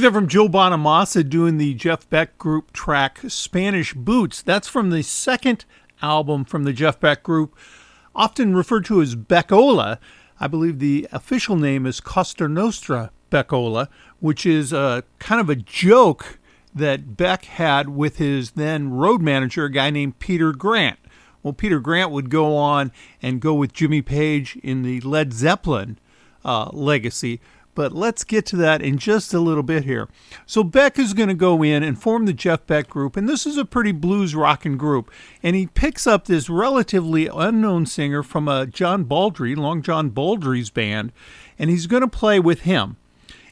heard that from Joe Bonamassa doing the Jeff Beck group track Spanish Boots. That's from the second album from the Jeff Beck group, often referred to as Beckola. I believe the official name is Costa Nostra Beckola, which is a kind of a joke that Beck had with his then road manager, a guy named Peter Grant. Well, Peter Grant would go on and go with Jimmy Page in the Led Zeppelin legacy. But let's get to that in just a little bit here. So Beck is going to go in and form the Jeff Beck group, and this is a pretty blues rockin' group. And he picks up this relatively unknown singer from John Baldry, Long John Baldry's band, and he's going to play with him.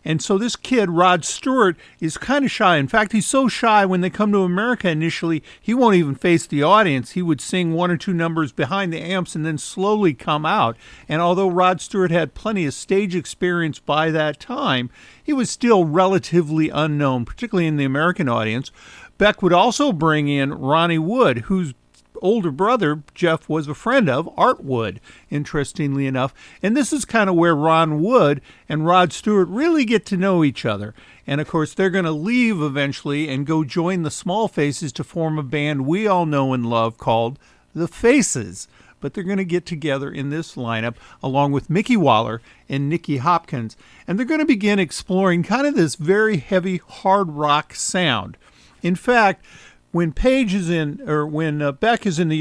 And so this kid, Rod Stewart, is kind of shy. In fact, he's so shy when they come to America initially, he won't even face the audience. He would sing one or two numbers behind the amps and then slowly come out. And although Rod Stewart had plenty of stage experience by that time, he was still relatively unknown, particularly in the American audience. Beck would also bring in Ronnie Wood, whose older brother, Jeff, was a friend of, Art Wood, interestingly enough. And this is kind of where Ron Wood and Rod Stewart really get to know each other. And, of course, they're going to leave eventually and go join the Small Faces to form a band we all know and love called The Faces. But they're going to get together in this lineup along with Mickey Waller and Nicky Hopkins. And they're going to begin exploring kind of this very heavy hard rock sound. In fact, when Beck is in the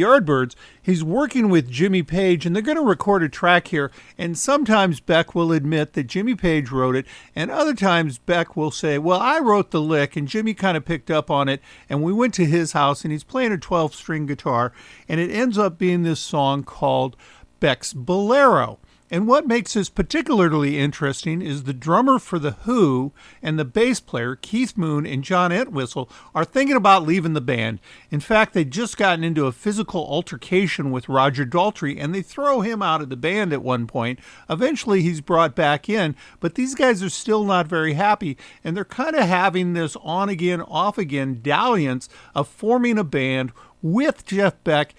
Yardbirds, he's working with Jimmy Page, and they're going to record a track here. And sometimes Beck will admit that Jimmy Page wrote it, and other times Beck will say, well, I wrote the lick, and Jimmy kind of picked up on it, and we went to his house, and he's playing a 12-string guitar, and it ends up being this song called Beck's Bolero. And what makes this particularly interesting is the drummer for The Who and the bass player, Keith Moon and John Entwistle, are thinking about leaving the band. In fact, they'd just gotten into a physical altercation with Roger Daltrey, and they throw him out of the band at one point. Eventually, he's brought back in, but these guys are still not very happy, and they're kind of having this on-again, off-again dalliance of forming a band with Jeff Beck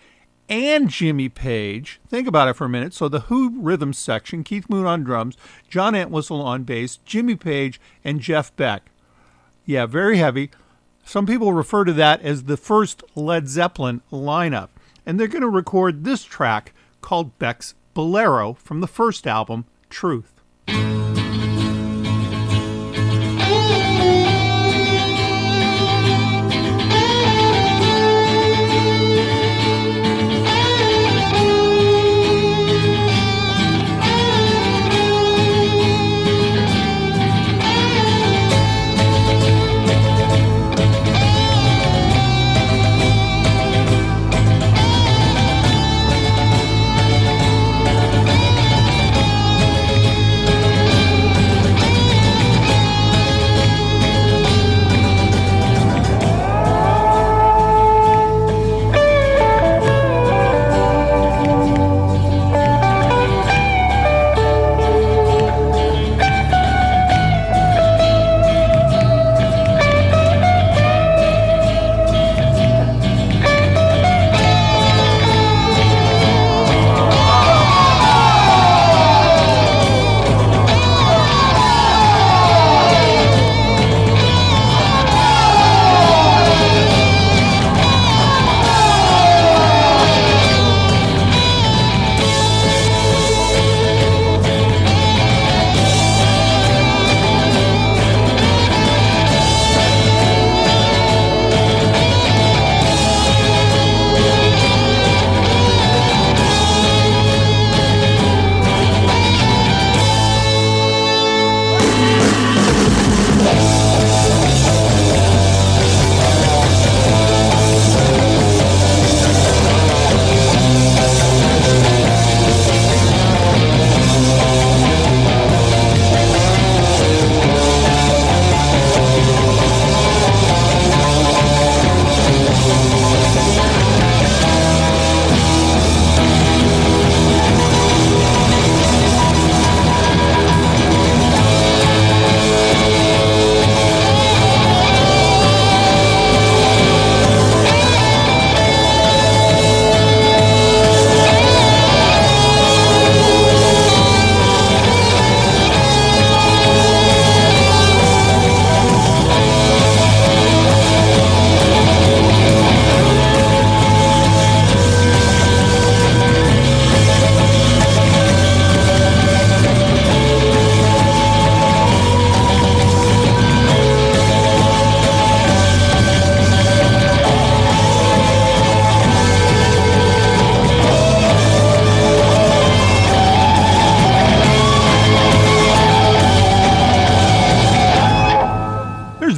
and Jimmy Page. Think about it for a minute. So the Who rhythm section, Keith Moon on drums, John Entwistle on bass, Jimmy Page, and Jeff Beck. Yeah, very heavy. Some people refer to that as the first Led Zeppelin lineup. And they're going to record this track called Beck's Bolero from the first album, Truth.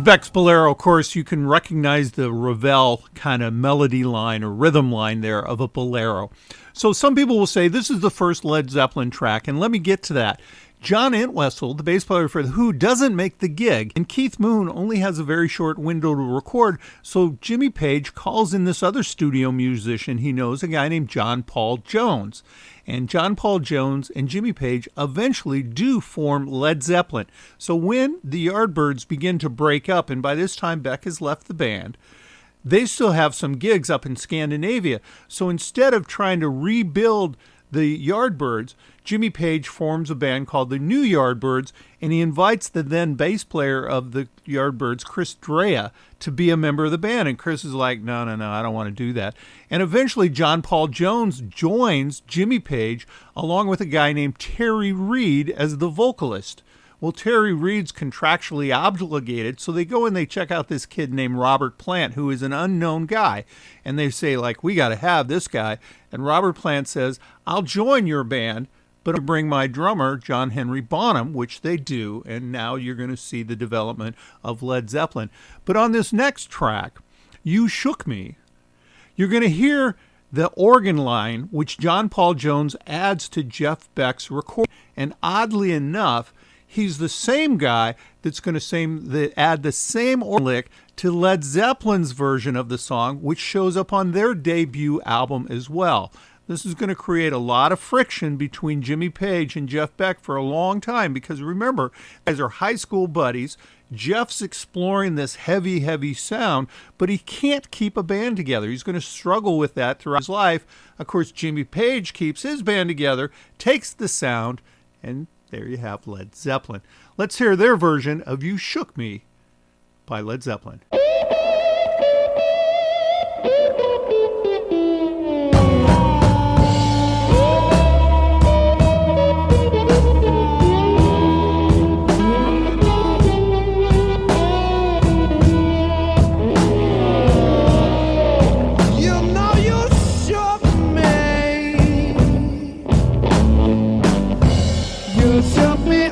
is Beck's Bolero. Of course, you can recognize the Ravel kind of melody line or rhythm line there of a bolero. So some people will say this is the first Led Zeppelin track, and let me get to that. John Entwistle, the bass player for The Who, doesn't make the gig, and Keith Moon only has a very short window to record, so Jimmy Page calls in this other studio musician he knows, a guy named John Paul Jones. And John Paul Jones and Jimmy Page eventually do form Led Zeppelin. So when the Yardbirds begin to break up, and by this time Beck has left the band, they still have some gigs up in Scandinavia. So instead of trying to rebuild the Yardbirds, Jimmy Page forms a band called the New Yardbirds, and he invites the then bass player of the Yardbirds, Chris Drea, to be a member of the band. And Chris is like, no, I don't want to do that. And eventually John Paul Jones joins Jimmy Page along with a guy named Terry Reid as the vocalist. Well, Terry Reid's contractually obligated, so they go and they check out this kid named Robert Plant, who is an unknown guy. And they say, like, we got to have this guy. And Robert Plant says, I'll join your band, but I'll bring my drummer, John Henry Bonham, which they do. And now you're going to see the development of Led Zeppelin. But on this next track, You Shook Me, you're going to hear the organ line, which John Paul Jones adds to Jeff Beck's recording. And oddly enough, he's the same guy that's going to add the same organ lick to Led Zeppelin's version of the song, which shows up on their debut album as well. This is going to create a lot of friction between Jimmy Page and Jeff Beck for a long time because remember, guys are high school buddies. Jeff's exploring this heavy, heavy sound, but he can't keep a band together. He's going to struggle with that throughout his life. Of course, Jimmy Page keeps his band together, takes the sound, and there you have Led Zeppelin. Let's hear their version of You Shook Me by Led Zeppelin. You shook me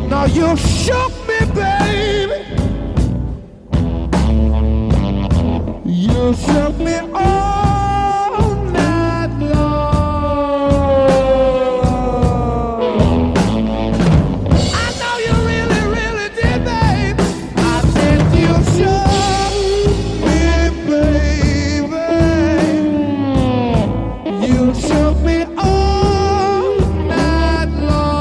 Now you shook me, baby. You shook me all night long. I know you really, really did, babe. I said you shook me, baby. You shook me all night long.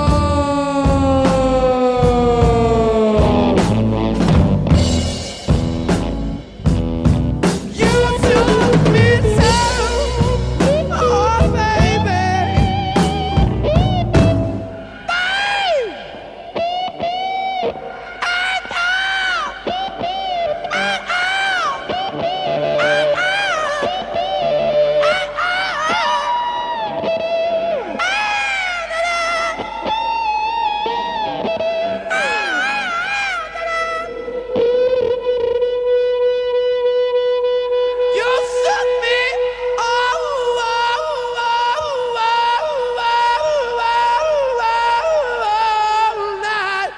You shook me so, oh baby. You shook me all night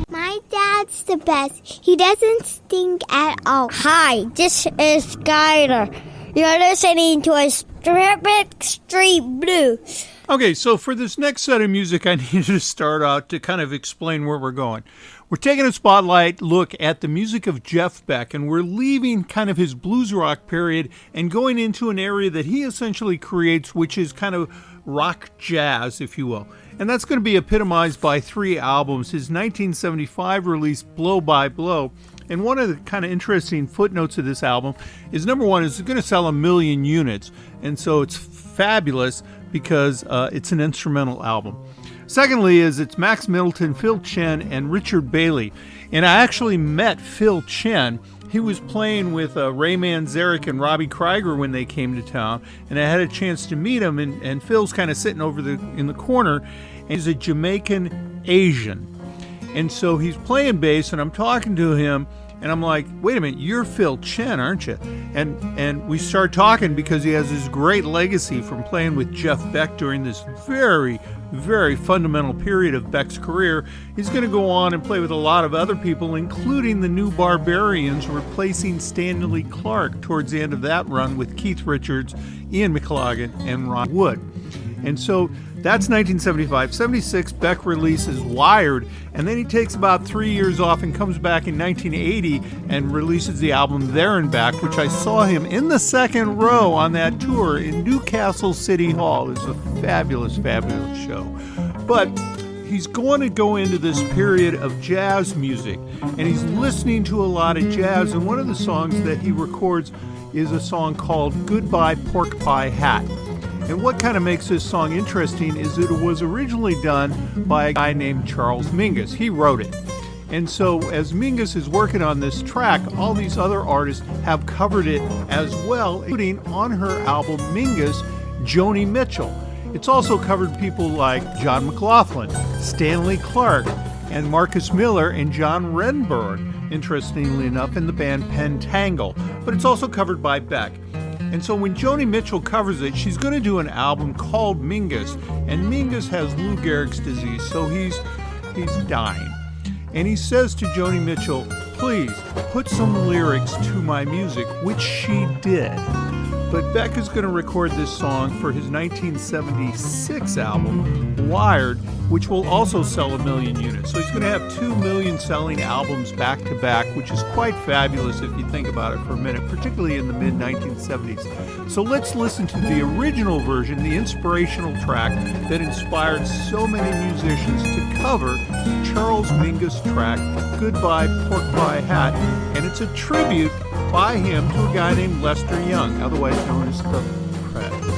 My dad's the best. He doesn't stink at all. Hi, this is Skyler. You're listening to a Strip Street Blues. Okay, so for this next set of music, I needed to start out to kind of explain where we're going. We're taking a spotlight look at the music of Jeff Beck, and we're leaving kind of his blues rock period and going into an area that he essentially creates, which is kind of rock jazz, if you will. And that's going to be epitomized by 3 albums. His 1975 release, Blow by Blow. And one of the kind of interesting footnotes of this album is, number one, it's going to sell 1 million units. And so it's fabulous because it's an instrumental album. Secondly is it's Max Middleton, Phil Chen, and Richard Bailey. And I actually met Phil Chen. He was playing with Ray Manzarek and Robbie Krieger when they came to town, and I had a chance to meet him. And Phil's kind of sitting over in the corner, and he's a Jamaican Asian, and so he's playing bass, and I'm talking to him, and I'm like, "Wait a minute, you're Phil Chen, aren't you?" And we start talking because he has this great legacy from playing with Jeff Beck during this very, very fundamental period of Beck's career. He's going to go on and play with a lot of other people, including the New Barbarians, replacing Stanley Clarke towards the end of that run with Keith Richards, Ian McLagan, and Ron Wood. And so that's 1975. 76, Beck releases Wired, and then he takes about 3 years off and comes back in 1980 and releases the album There and Back, which I saw him in the second row on that tour in Newcastle City Hall. It was a fabulous, fabulous show. But he's going to go into this period of jazz music, and he's listening to a lot of jazz, and one of the songs that he records is a song called Goodbye Porkpie Hat. And what kind of makes this song interesting is that it was originally done by a guy named Charles Mingus. He wrote it. And so as Mingus is working on this track, all these other artists have covered it as well, including on her album Mingus, Joni Mitchell. It's also covered people like John McLaughlin, Stanley Clarke, and Marcus Miller and John Renberg, interestingly enough, in the band Pentangle. But it's also covered by Beck. And so when Joni Mitchell covers it, she's going to do an album called Mingus, and Mingus has Lou Gehrig's disease, so he's dying. And he says to Joni Mitchell, "Please put some lyrics to my music," which she did. But Beck is going to record this song for his 1976 album, Wired, which will also sell 1 million units. So he's going to have 2 million selling albums back to back, which is quite fabulous if you think about it for a minute, particularly in the mid-1970s. So let's listen to the original version, the inspirational track that inspired so many musicians to cover Charles Mingus' track, Goodbye Porkpie Hat. And it's a tribute by him to a guy named Lester Young, otherwise known as the Preds.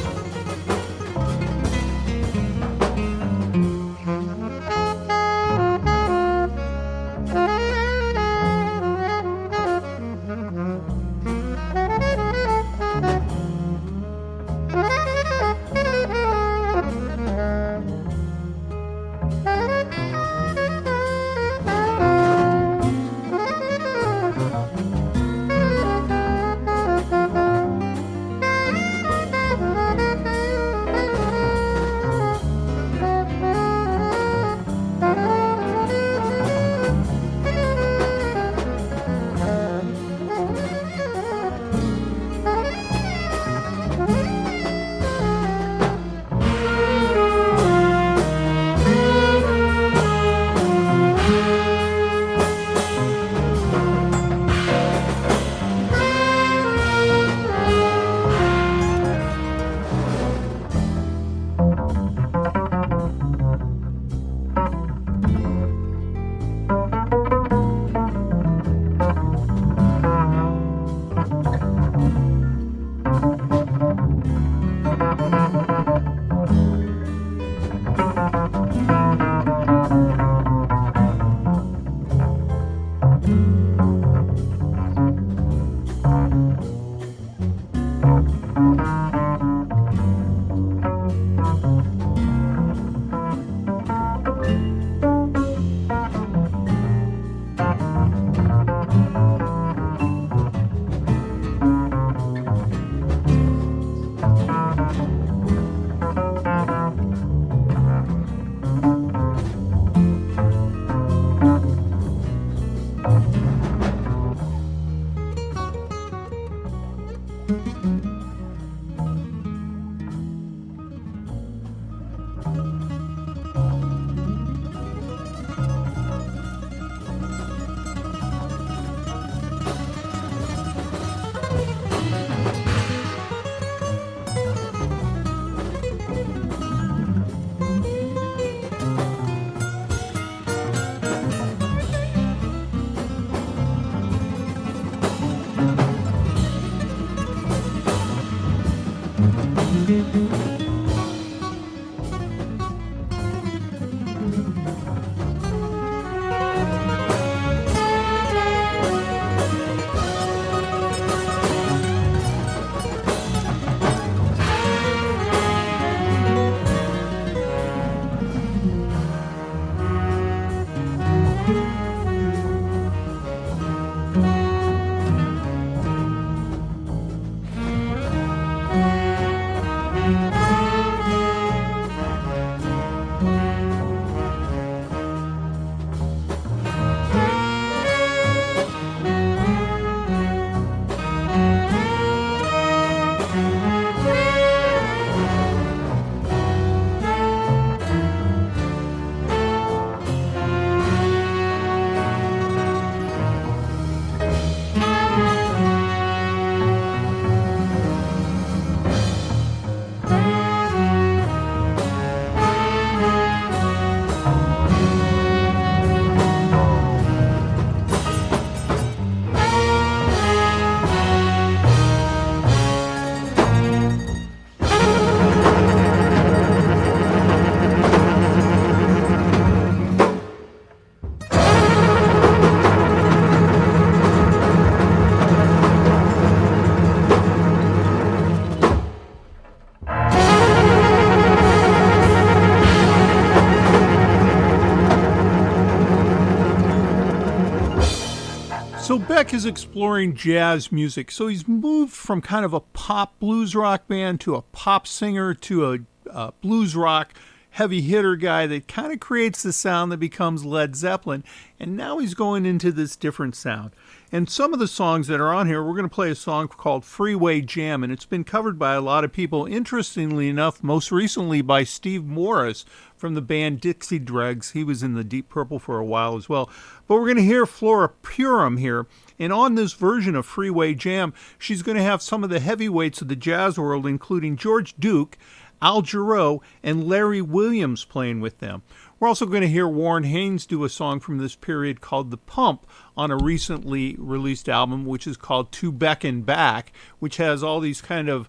Beck is exploring jazz music, so he's moved from kind of a pop blues rock band to a pop singer to a blues rock heavy hitter guy that kind of creates the sound that becomes Led Zeppelin, and now he's going into this different sound. And some of the songs that are on here, we're going to play a song called Freeway Jam, and it's been covered by a lot of people. Interestingly enough, most recently by Steve Morris from the band Dixie Dregs. He was in the Deep Purple for a while as well. But we're going to hear Flora Purim here, and on this version of Freeway Jam, she's going to have some of the heavyweights of the jazz world, including George Duke, Al Jarreau, and Larry Williams playing with them. We're also going to hear Warren Haynes do a song from this period called The Pump on a recently released album, which is called To Beck and Back, which has all these kind of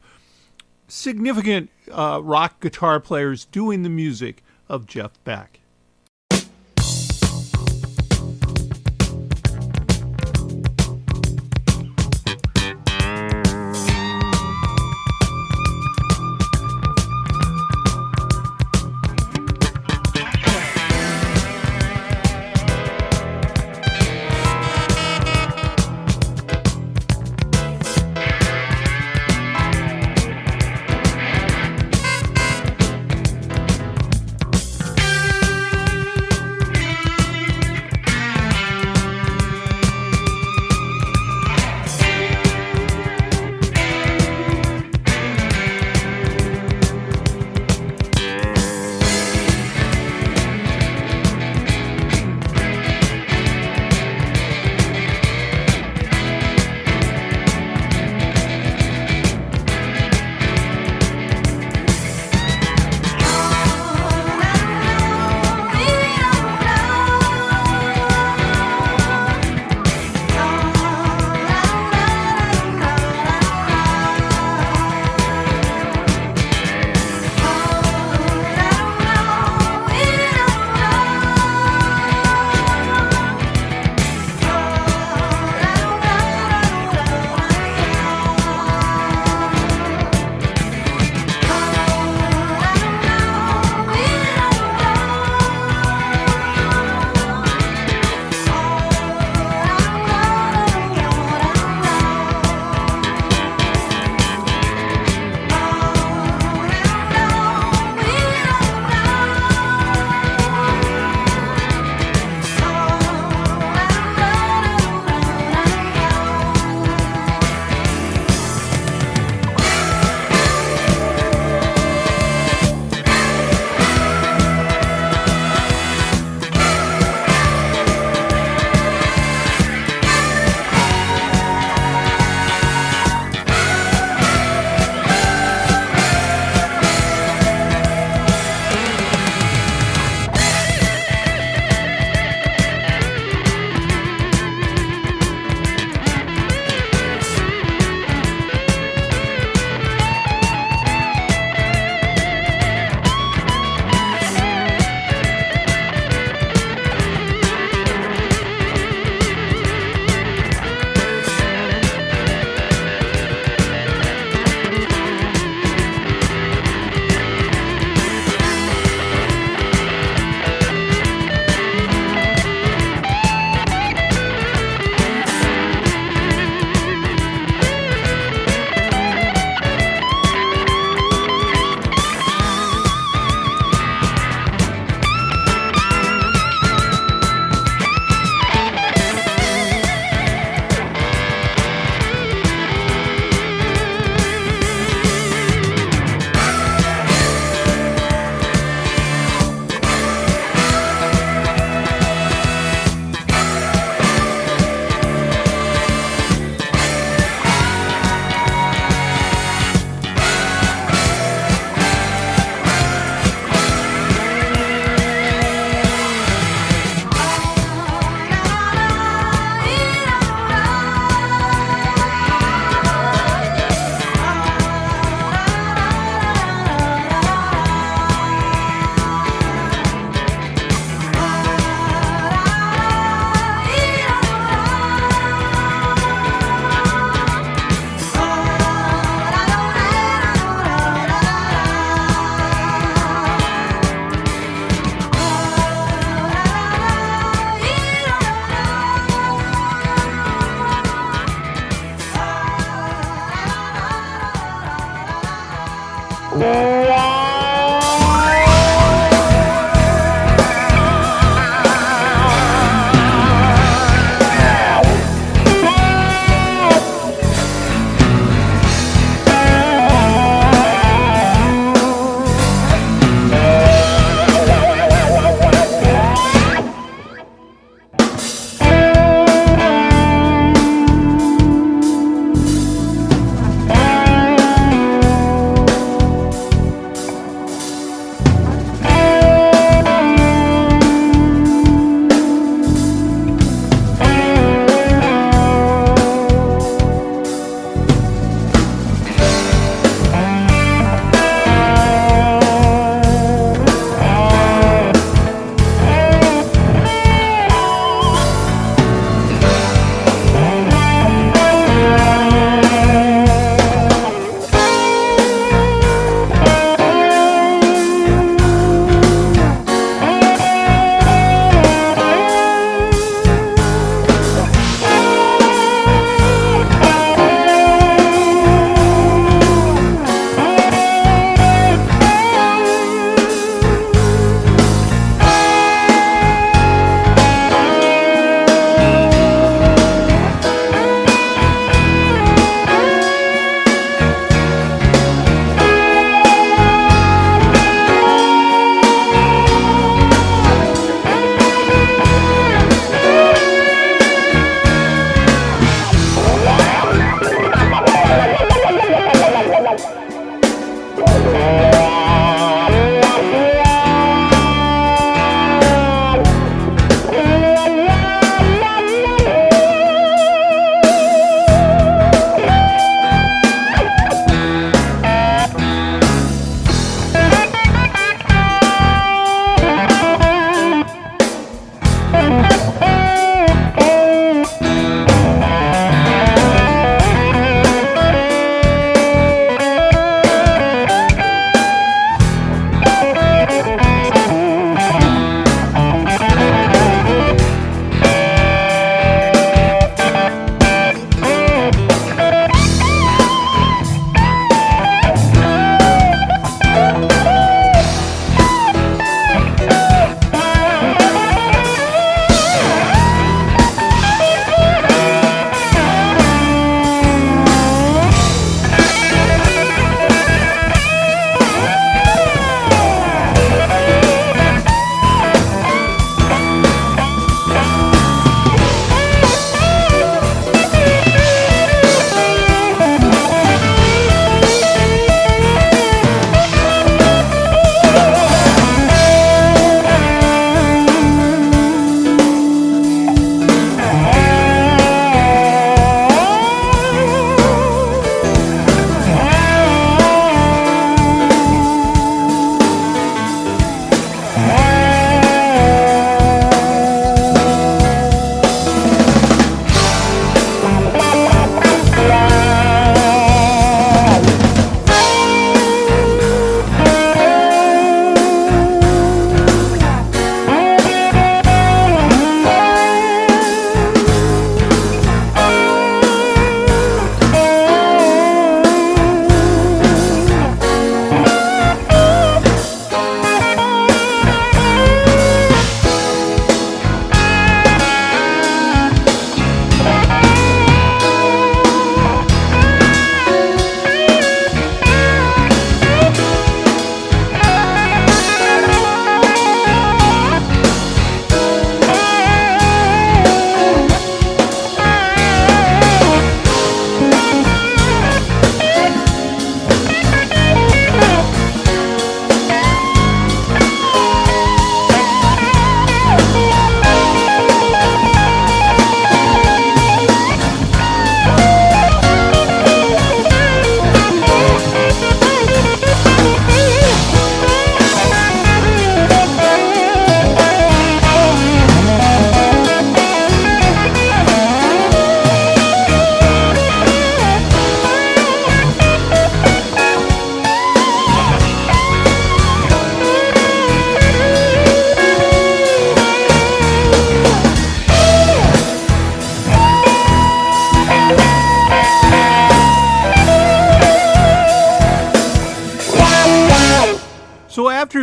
significant rock guitar players doing the music of Jeff Beck.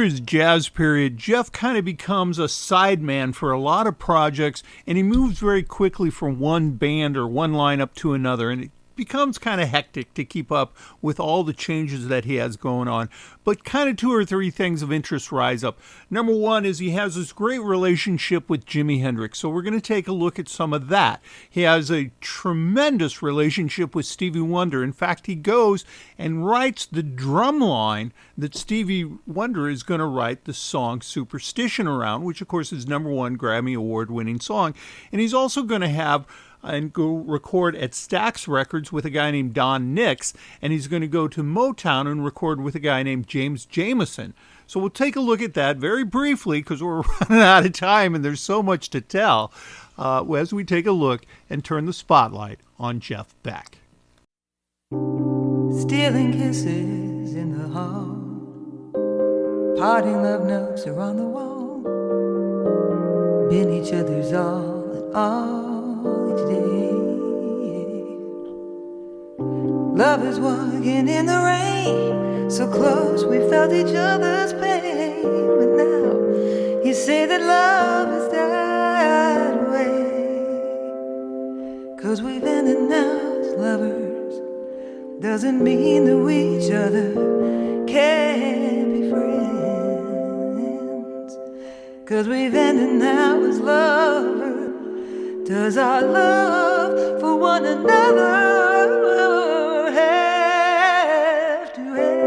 after his jazz period, Jeff kind of becomes a sideman for a lot of projects, and he moves very quickly from one band or one lineup to another, and it becomes kind of hectic to keep up with all the changes that he has going on. But kind of 2 or 3 things of interest rise up. Number one is he has this great relationship with Jimi Hendrix, so we're going to take a look at some of that. He has a tremendous relationship with Stevie Wonder. In fact, he goes and writes the drum line that Stevie Wonder is going to write the song Superstition around, which of course is #1 Grammy Award-winning song. And he's also going to have and go record at Stax Records with a guy named Don Nix, and he's going to go to Motown and record with a guy named James Jamerson. So we'll take a look at that very briefly because we're running out of time and there's so much to tell as we take a look and turn the spotlight on Jeff Beck. Stealing kisses in the hall, parting love notes are on the wall, been each other's all and all each day. Lovers walking in the rain, so close we felt each other's pain. But now you say that love has died away, 'cause we've ended now as lovers, doesn't mean that we each other can't be friends. 'Cause we've ended now as lovers, does our love for one another have to end?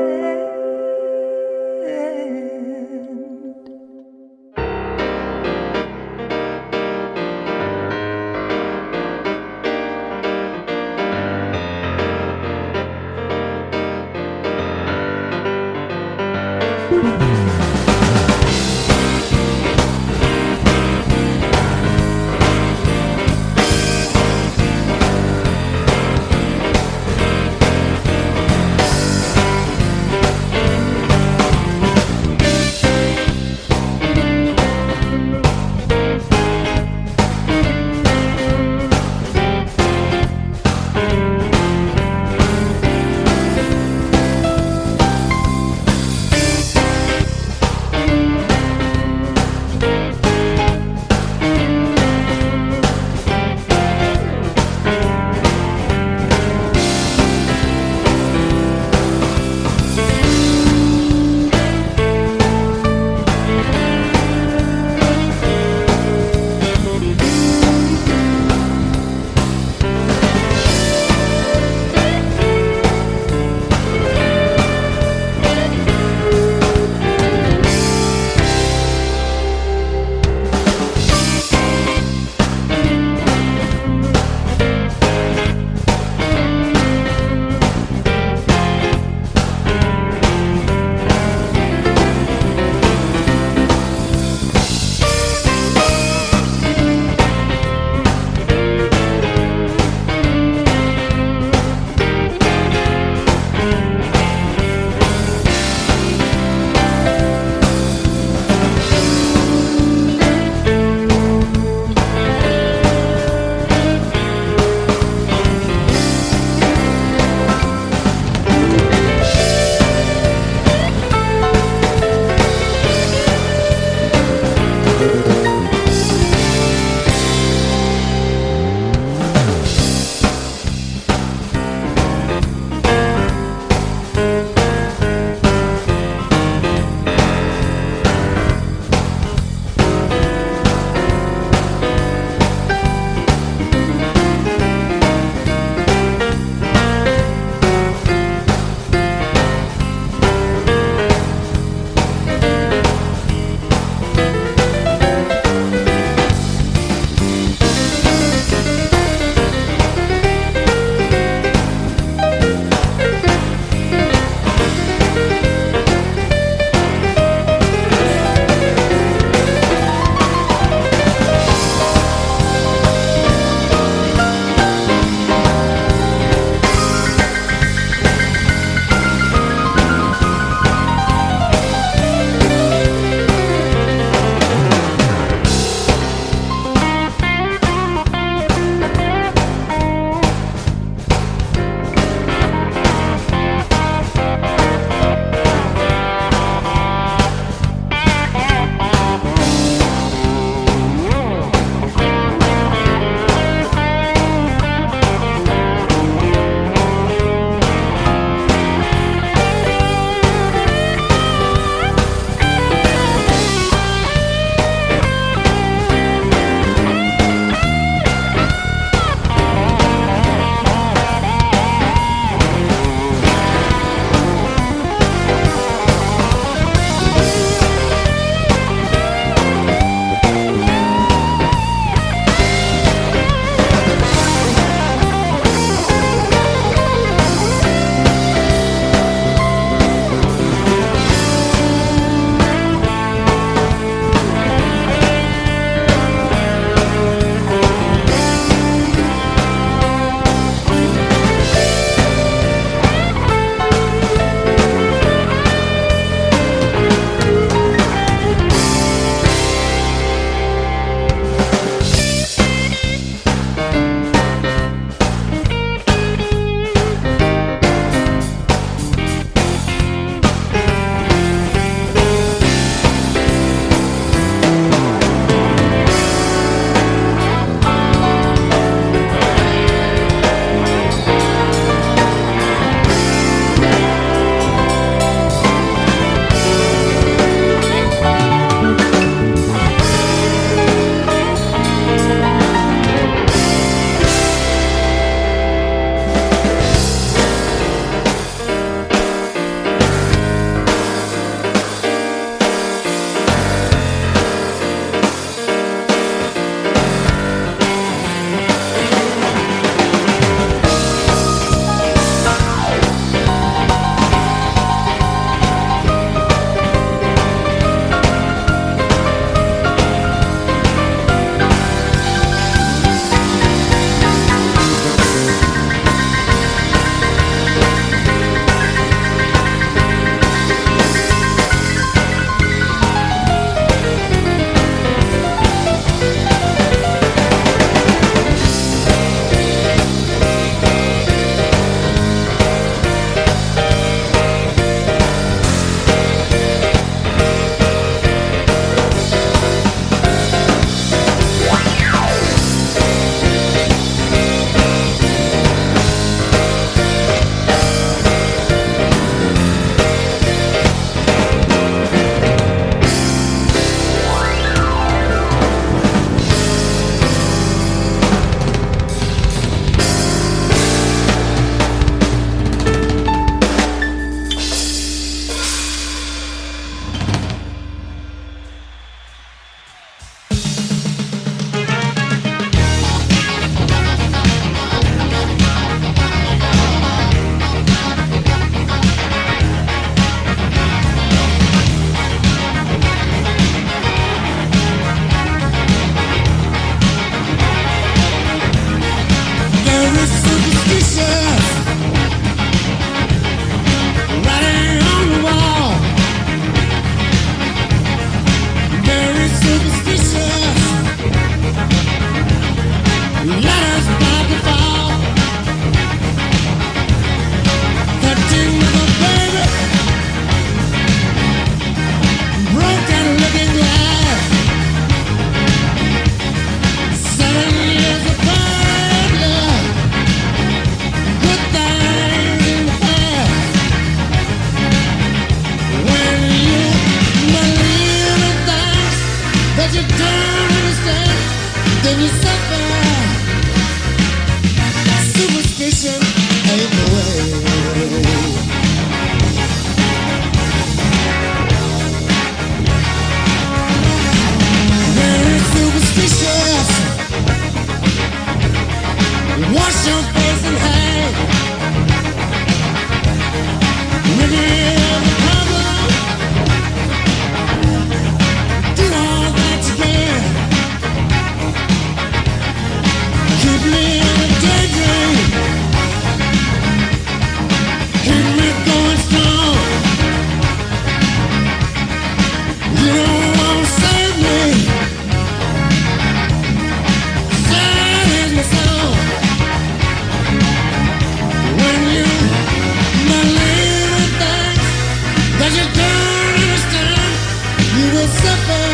suffer.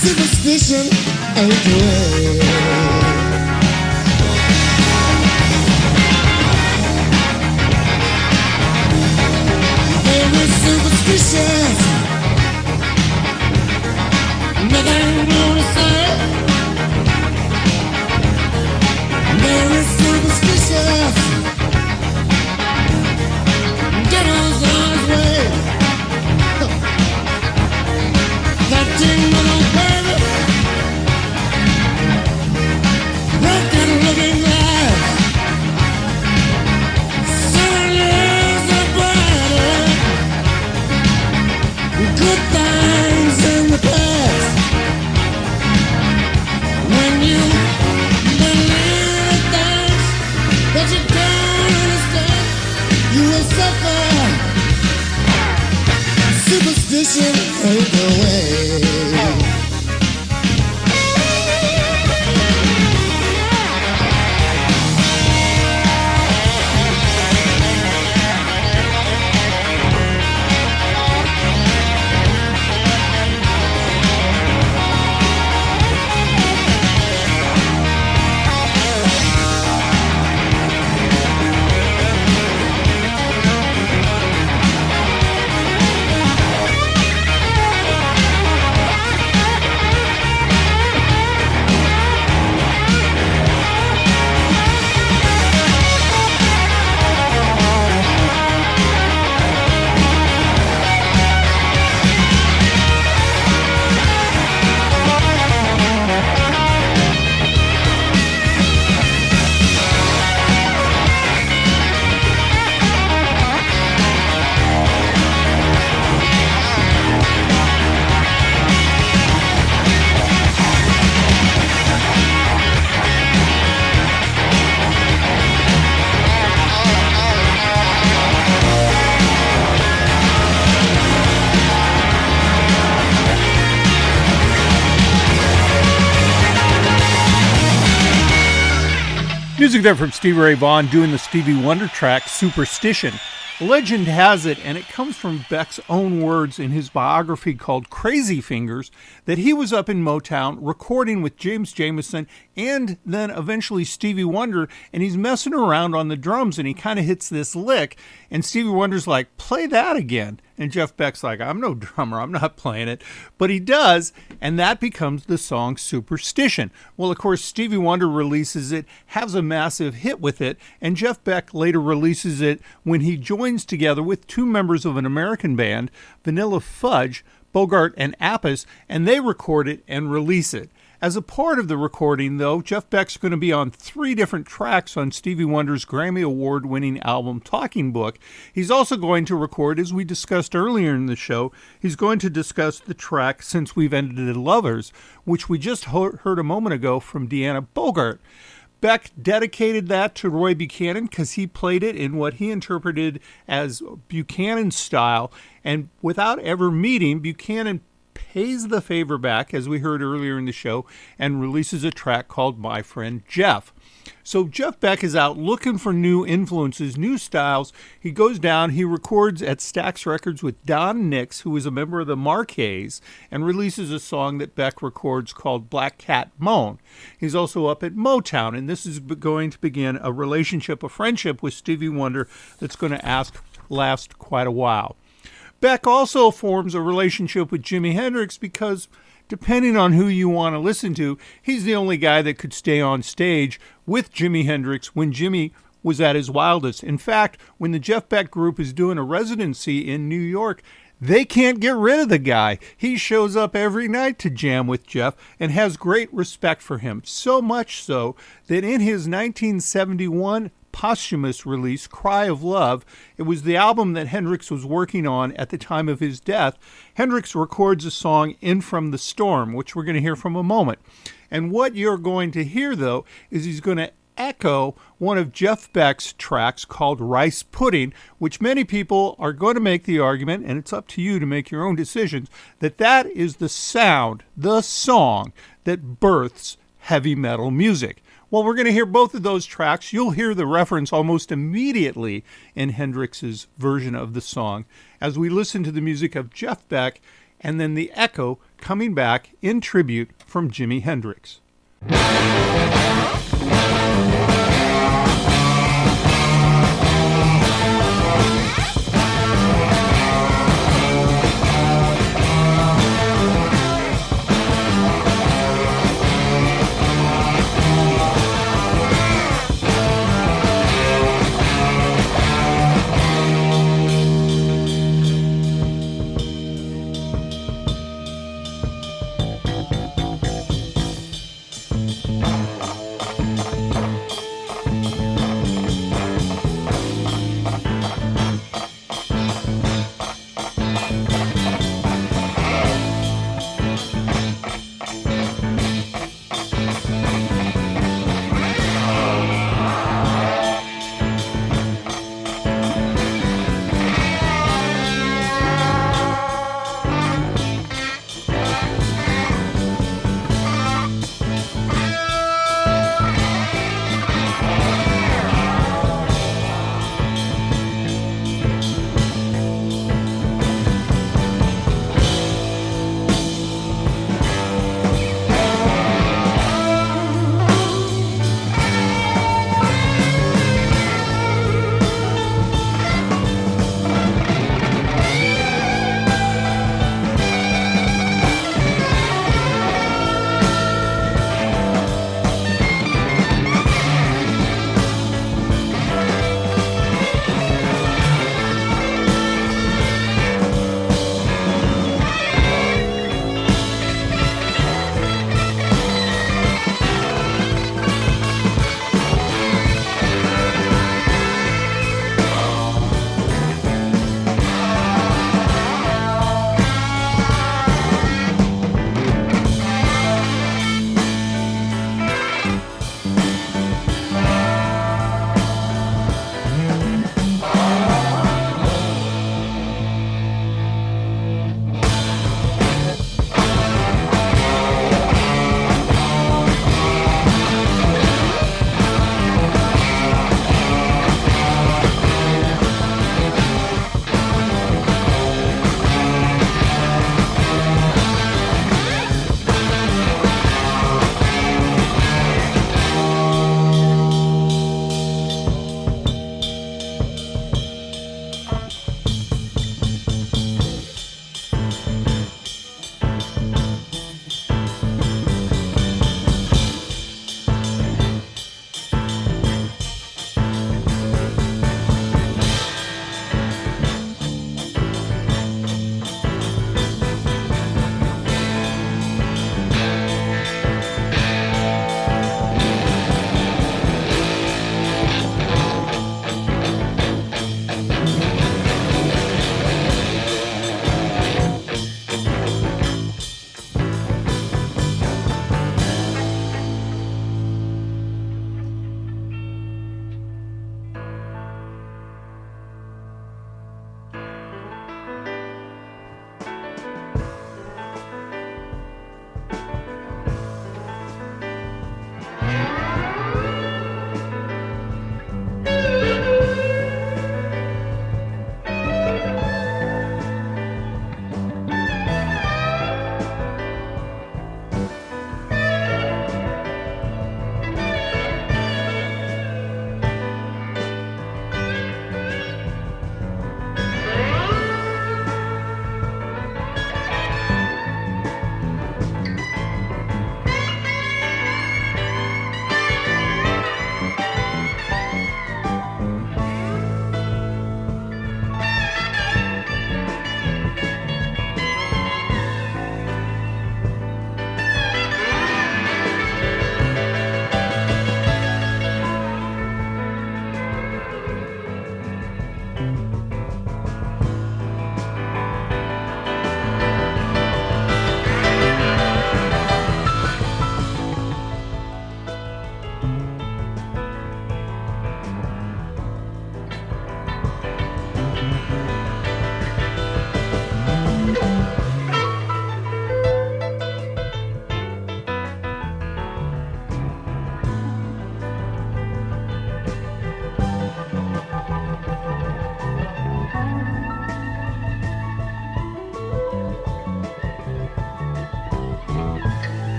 Superstition ain't the way. Very superstitious. Nothing gonna say. Very superstitious. Get on God's way. That thing little baby. That good looking glass. 7 years of brighter. Good things in the past. When you believe things that you don't understand, you will suffer. Superstition ain't the way. Music there from Stevie Ray Vaughan doing the Stevie Wonder track Superstition. Legend has it, and it comes from Beck's own words in his biography called Crazy Fingers, that he was up in Motown recording with James Jamerson and then eventually Stevie Wonder, and he's messing around on the drums and he kind of hits this lick, and Stevie Wonder's like, play that again. And Jeff Beck's like, I'm no drummer, I'm not playing it. But he does, and that becomes the song Superstition. Well, of course, Stevie Wonder releases it, has a massive hit with it, and Jeff Beck later releases it when he joins together with two members of an American band, Vanilla Fudge, Bogart and Apice, and they record it and release it. As a part of the recording, though, Jeff Beck's going to be on 3 different tracks on Stevie Wonder's Grammy Award-winning album Talking Book. He's also going to record, as we discussed earlier in the show, he's going to discuss the track Since We've Ended Lovers, which we just heard a moment ago from Deanna Bogart. Beck dedicated that to Roy Buchanan because he played it in what he interpreted as Buchanan style, and without ever meeting, Buchanan pays the favor back, as we heard earlier in the show, and releases a track called My Friend Jeff. So Jeff Beck is out looking for new influences, new styles. He goes down, he records at Stax Records with Don Nix, who is a member of the Marqués, and releases a song that Beck records called Black Cat Moan. He's also up at Motown, and this is going to begin a relationship, a friendship with Stevie Wonder that's going to last quite a while. Beck also forms a relationship with Jimi Hendrix because, depending on who you want to listen to, he's the only guy that could stay on stage with Jimi Hendrix when Jimi was at his wildest. In fact, when the Jeff Beck Group is doing a residency in New York, they can't get rid of the guy. He shows up every night to jam with Jeff and has great respect for him. So much so that in his 1971 posthumous release, Cry of Love, it was the album that Hendrix was working on at the time of his death, Hendrix records a song, In From the Storm, which we're going to hear from a moment. And what you're going to hear, though, is he's going to echo one of Jeff Beck's tracks called Rice Pudding, which many people are going to make the argument, and it's up to you to make your own decisions, that that is the sound, the song that births heavy metal music. Well, we're going to hear both of those tracks. You'll hear the reference almost immediately in Hendrix's version of the song as we listen to the music of Jeff Beck and then the echo coming back in tribute from Jimi Hendrix.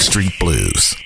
Backstreet Blues.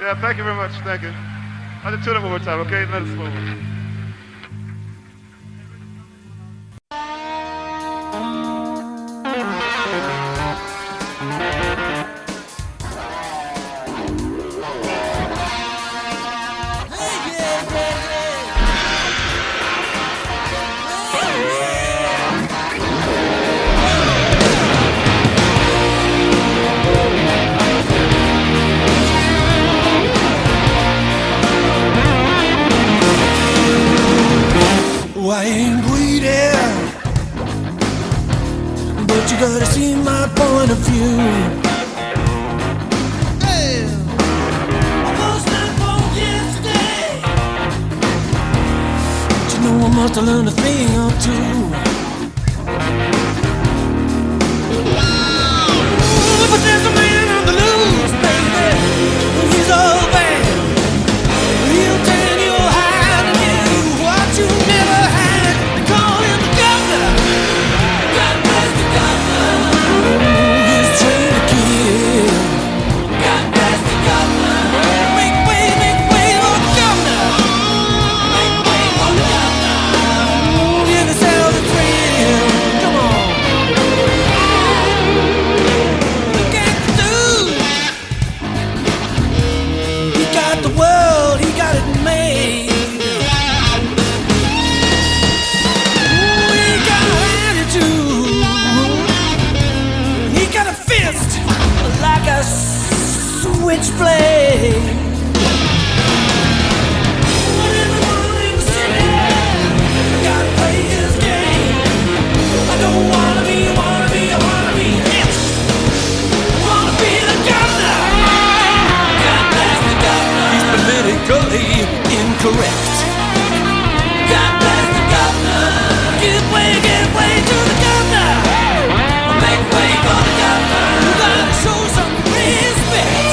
Yeah, thank you very much. Thank you. I'll just tune it one more time, okay? Let us move. Hey, but I see my point of view. Hey, I was not born yesterday, but you know I must have learned a thing or two. But there's a man on the loose, baby. He's all bad. He'll turn your hand and give you what you never had. They call him the governor. God bless the governor. He's trained to kill. God bless the governor. Make way for the governor. Make way for the governor. Give yourself a thrill. Come on. Look at the dude. He got the world, he got it made. Ooh, he got an attitude. He got a fist like a switchblade. But everyone in the city gotta play his game. I don't wanna be hit. I wanna be the governor. God bless the governor. He's politically incorrect. God bless the governor. Give way to the governor. Make way for the governor. You gotta show some respect.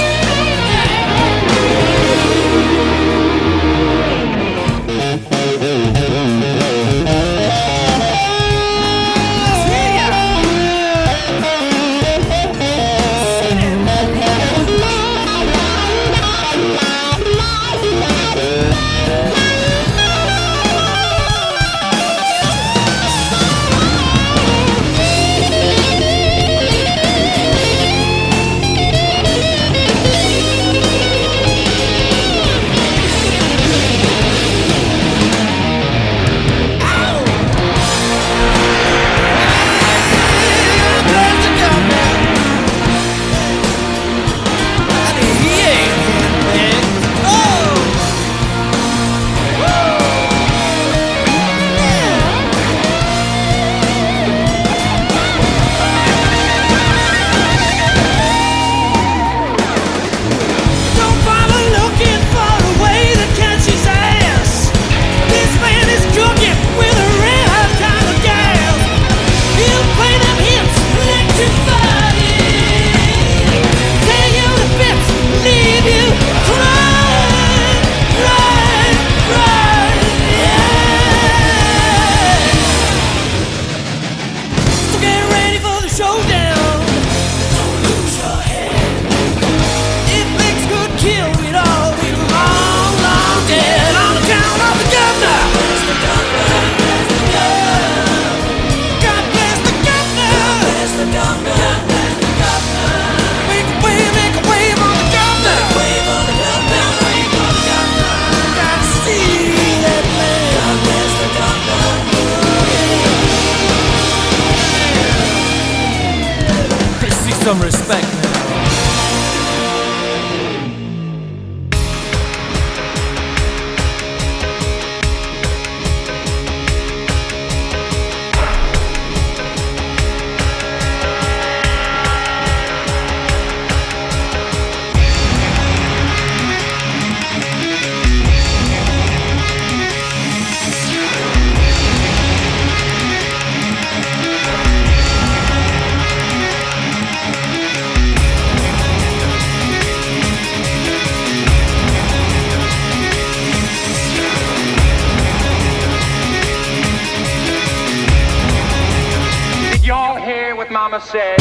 See ya. Don't bother looking for a way to catch his ass. This man is cooking with a red hot kind of gas. He'll play them hits, electrifying, tear you to bits, leave you crying, yeah. So get ready for the showdown. Don't lose your head. If things could kill, we'd all be long, long dead. On account of the governor. God bless the governor. God bless the governor. God bless the governor. Make a way for the governor. Make way for the governor. Make way for the governor. Gotta see that man. God bless the governor. Let's see some respect now. Did y'all hear what Mama said?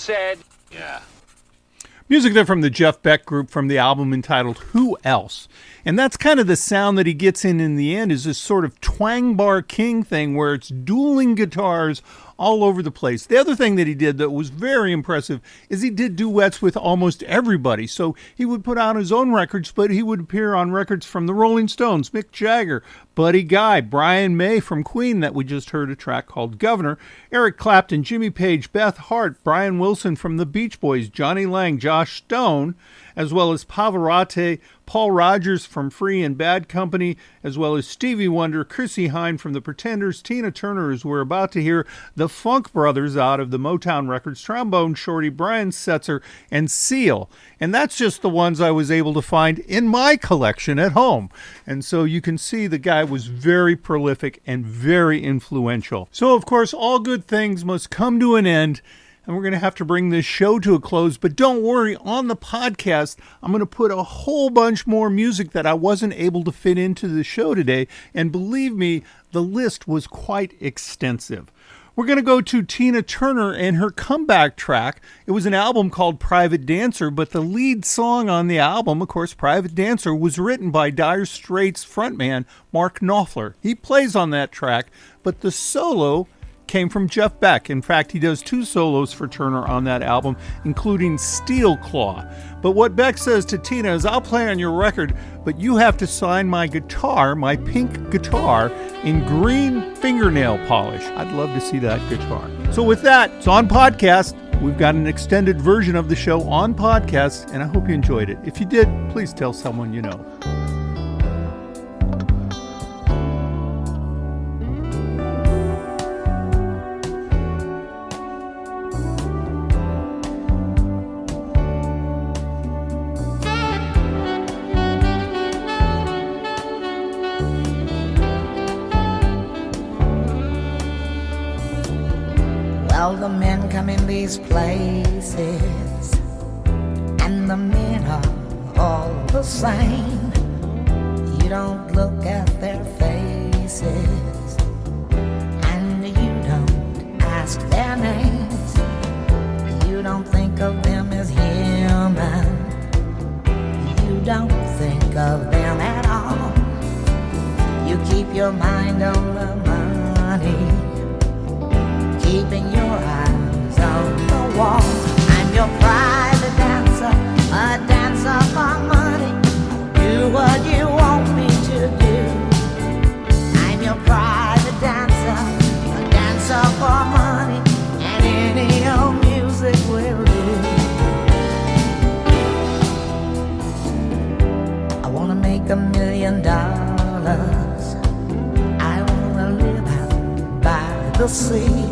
said. Yeah. Music there from the Jeff Beck Group from the album entitled Who Else? And that's kind of the sound that he gets in the end, is this sort of twang bar king thing where it's dueling guitars all over the place. The other thing that he did that was very impressive is he did duets with almost everybody. So he would put out his own records, but he would appear on records from the Rolling Stones, Mick Jagger, Buddy Guy, Brian May from Queen that we just heard a track called Gov'nor, Eric Clapton, Jimmy Page, Beth Hart, Brian Wilson from the Beach Boys, Johnny Lang, Josh Stone, as well as Pavarotti, Paul Rogers from Free and Bad Company, as well as Stevie Wonder, Chrissie Hynde from The Pretenders, Tina Turner, as we're about to hear, the Funk Brothers out of the Motown Records, Trombone Shorty, Brian Setzer, and Seal. And that's just the ones I was able to find in my collection at home. And so you can see the guy was very prolific and very influential. So, of course, all good things must come to an end. And we're going to have to bring this show to a close. But don't worry, on the podcast, I'm going to put a whole bunch more music that I wasn't able to fit into the show today. And believe me, the list was quite extensive. We're going to go to Tina Turner and her comeback track. It was an album called Private Dancer, but the lead song on the album, of course, Private Dancer, was written by Dire Straits frontman Mark Knopfler. He plays on that track, but the solo came from Jeff Beck. In fact, he does 2 solos for Turner on that album, including Steel Claw. But what Beck says to Tina is, I'll play on your record, but you have to sign my guitar, my pink guitar, in green fingernail polish. I'd love to see that guitar. So with that, it's on podcast. We've got an extended version of the show on podcast, and I hope you enjoyed it. If you did, please tell someone you know. Well, the men come in these places, and the men are all the same. You don't look at their faces, and you don't ask their names. You don't think of them as human. You don't think of them at all. You keep your mind on the money, keeping your eyes on the wall. I'm your private dancer, a dancer for money. Do what you want me to do. I'm your private dancer, a dancer for money, and any old music will do. I wanna make $1 million. I wanna live out by the sea,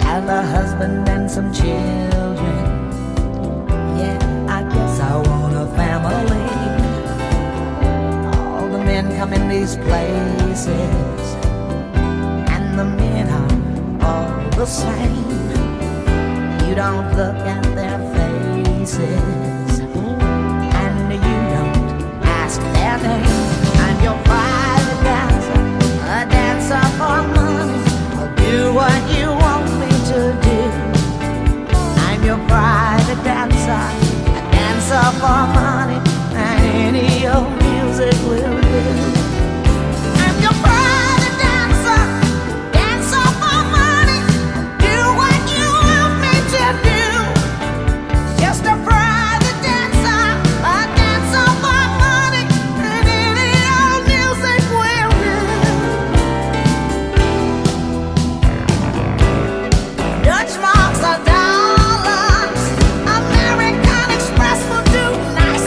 have a husband and some children. Yeah, I guess I want a family. All the men come in these places, and the men are all the same. You don't look at their faces, and you don't ask their name. I'm your private dancer, a dancer for money. I'll do what you want me to do. I'm your private dancer, a dancer for money, and any old music will do. I'm your private dancer, dancer for money. Do what you want me to do. Just a private dancer, a dancer for money, and any old music will do. Dutch marks are dollars, American Express will do. Nice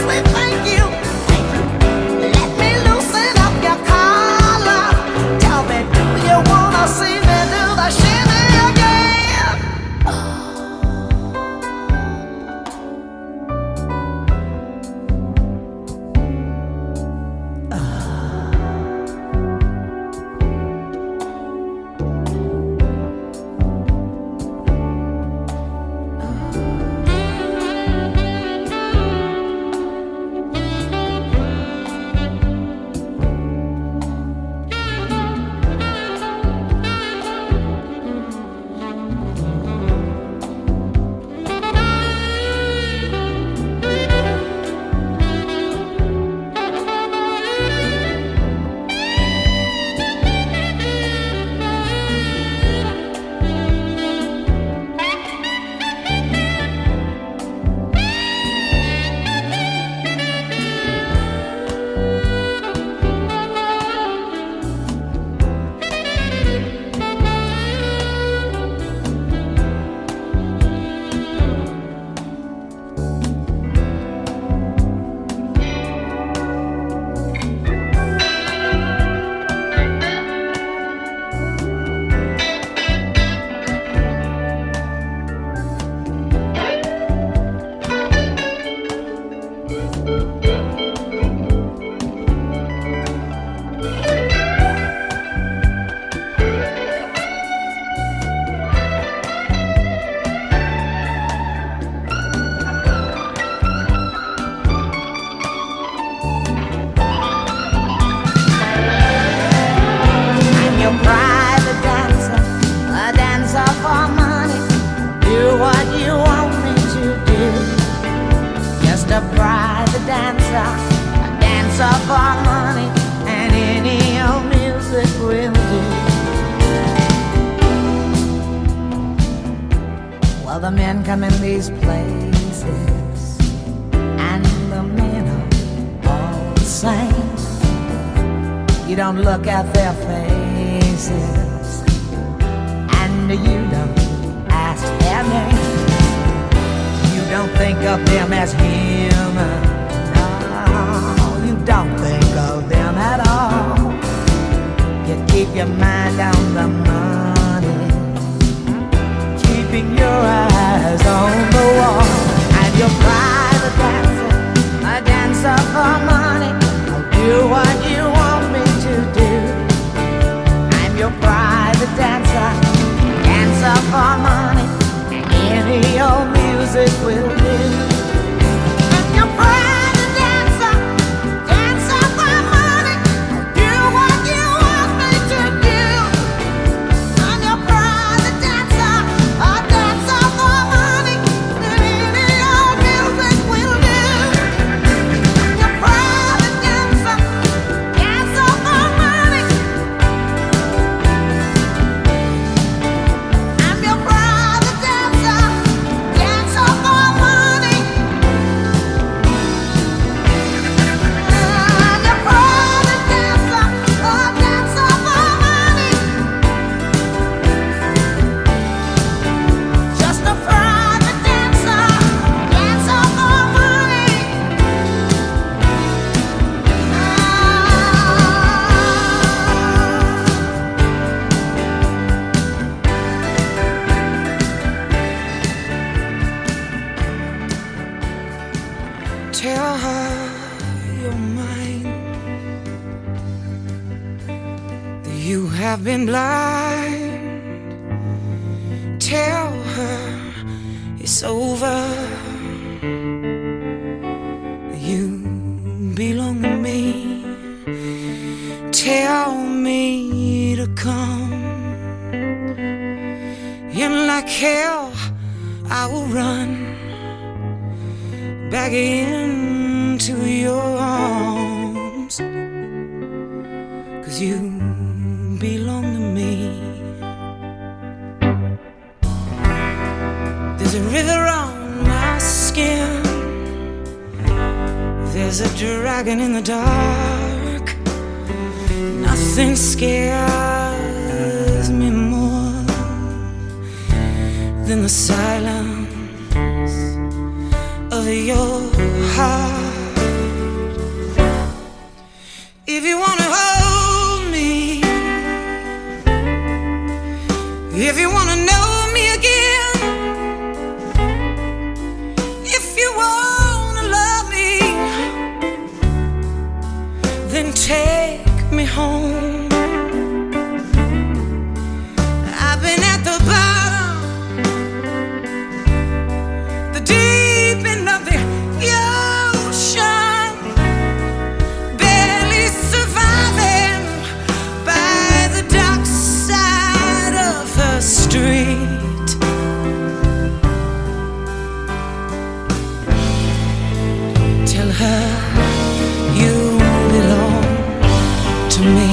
private dancer, a dancer for money, and any old music will do. Well, the men come in these places, and the men are all the same. You don't look at their faces, and you don't ask their names. You don't think of them as human. No, you don't think of them at all. You keep your mind on the money, keeping your eyes on the wall. And you're private dancer, a dancer for money. I'll do what you want me to do. I'm your private dancer, dancer for money, and any old music will do. I'm your private dancer, dancer for money. I'll do what you want me to do. I'm your private dancer, a dancer for money, and any old music will do. I'm your private dancer, dancer for money. I'm your private dancer, dancer for money. I'm your private dancer, a dancer for money. Just a private dancer, dancer for money. Tell her you're mine, that you have been blind. Tell her it's over, you belong to me. Tell me to come, and like hell I will run back into your arms, 'cause you belong to me. There's a river on my skin, there's a dragon in the dark. Nothing scares me more than the silence of your heart. If you wanna hold me, if you wanna know me again, if you wanna love me, then take me home. I've been at the bottom, the deep end of the ocean, barely surviving by the dark side of the street. Tell her you belong to me.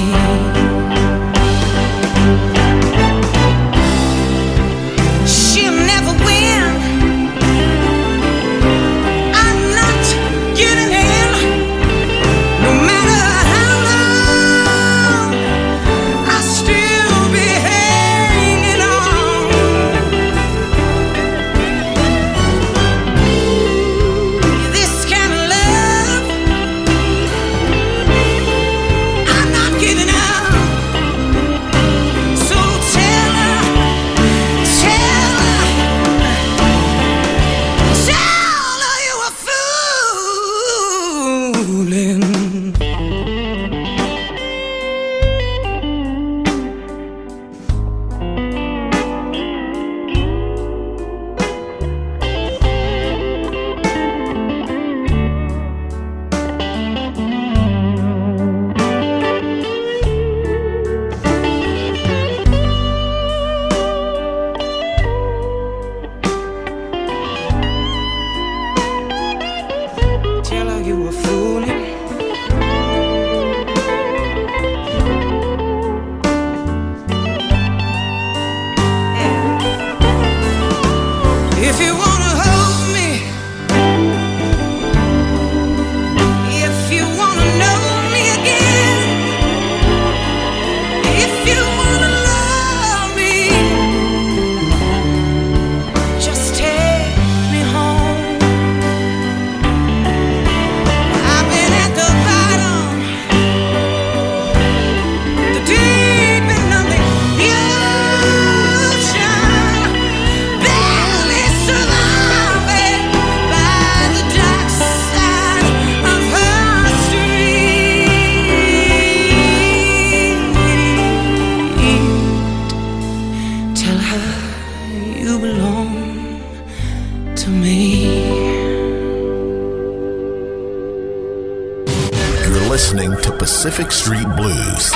listening to Pacific Street Blues.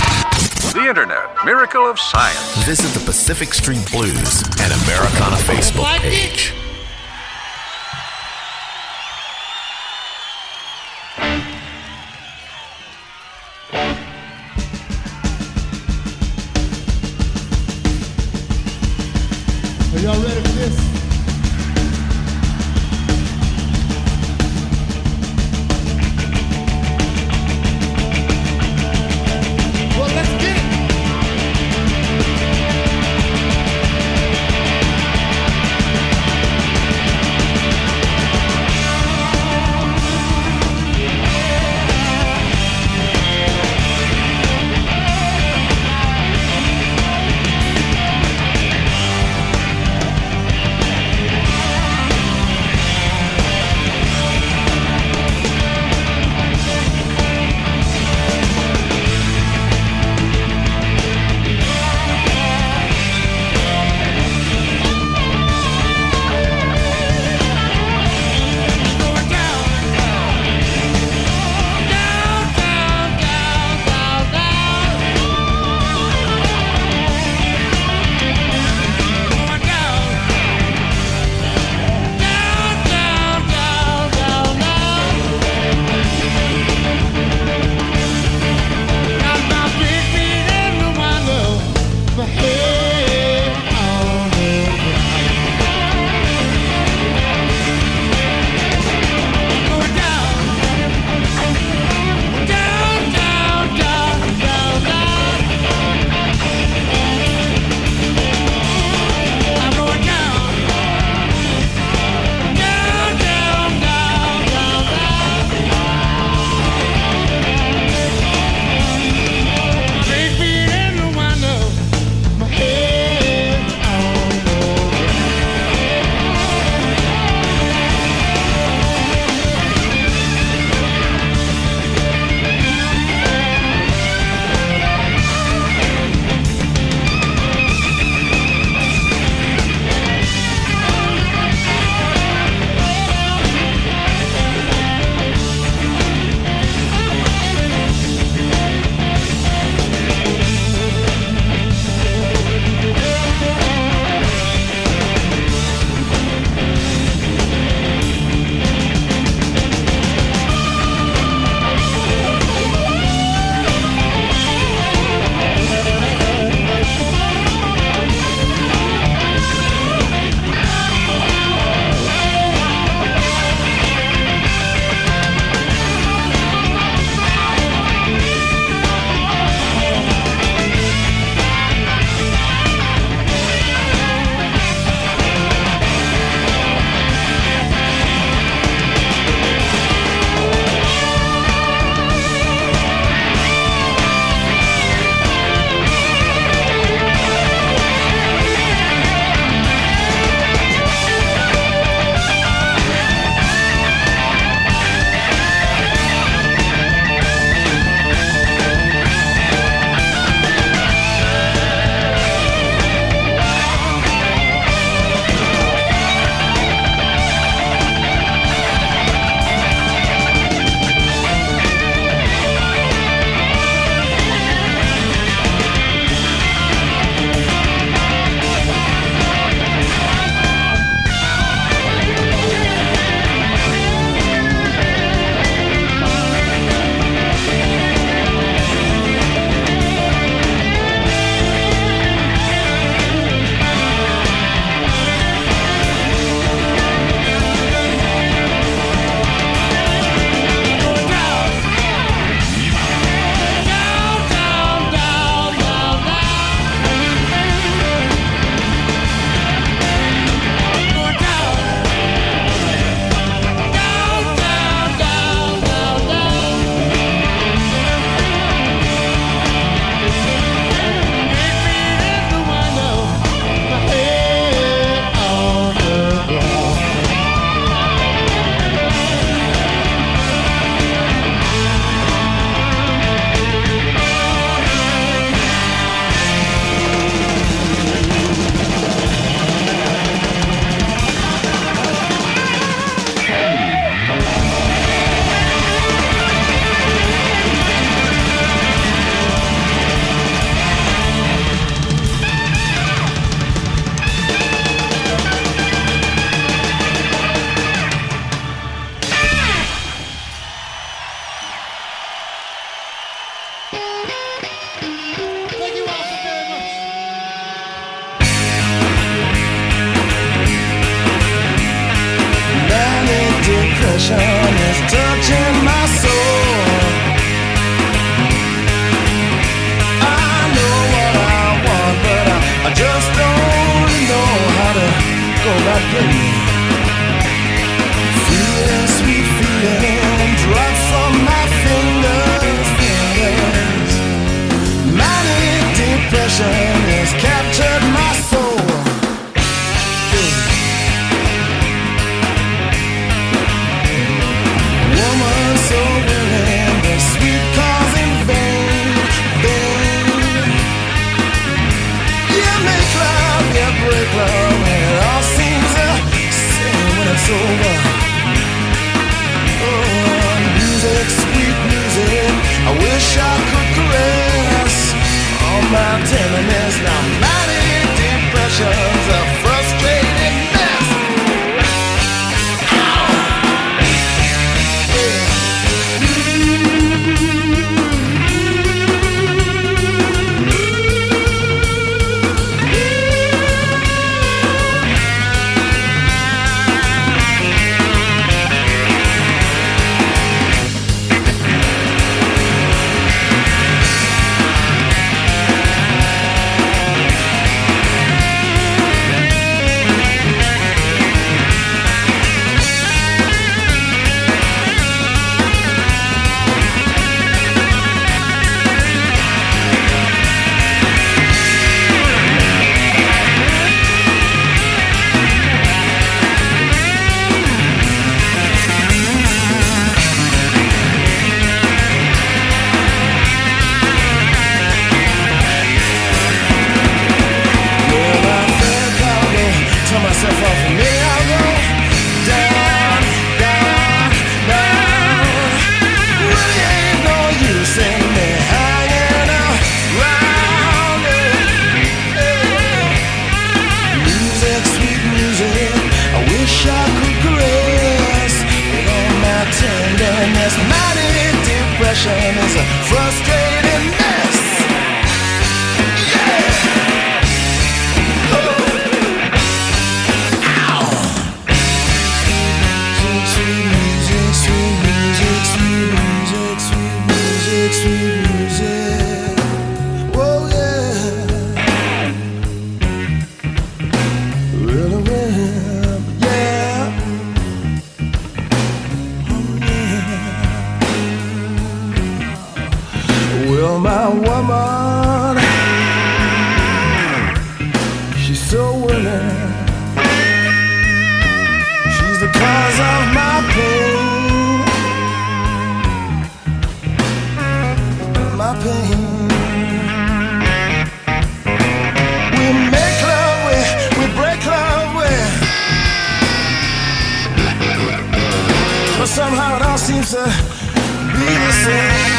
The Internet, miracle of science. Visit the Pacific Street Blues and Americana Facebook page. Are y'all ready for this? Well, let's get it. depression is touching my soul. I know what I want, but I just don't know how to go about getting it. Feeling sweet feeling drops from my fingers. Manic depression has captured my soul. Woman so willing, the sweet cause in vain, vain. You make love, you break love, and it all seems the same when it's over. Oh, music, sweet music, I wish I could caress all my tenderness. Now manic depression's a frustrated mess. Is a frustrating mess. Yeah. Ow. Sweet music, sweet music, sweet music, sweet music, sweet music. Whoa, yeah. Really, really, yeah. Well, my woman, she's so willing. She's the cause of my pain. My pain. We make love, we break love, but somehow it all seems to be the same.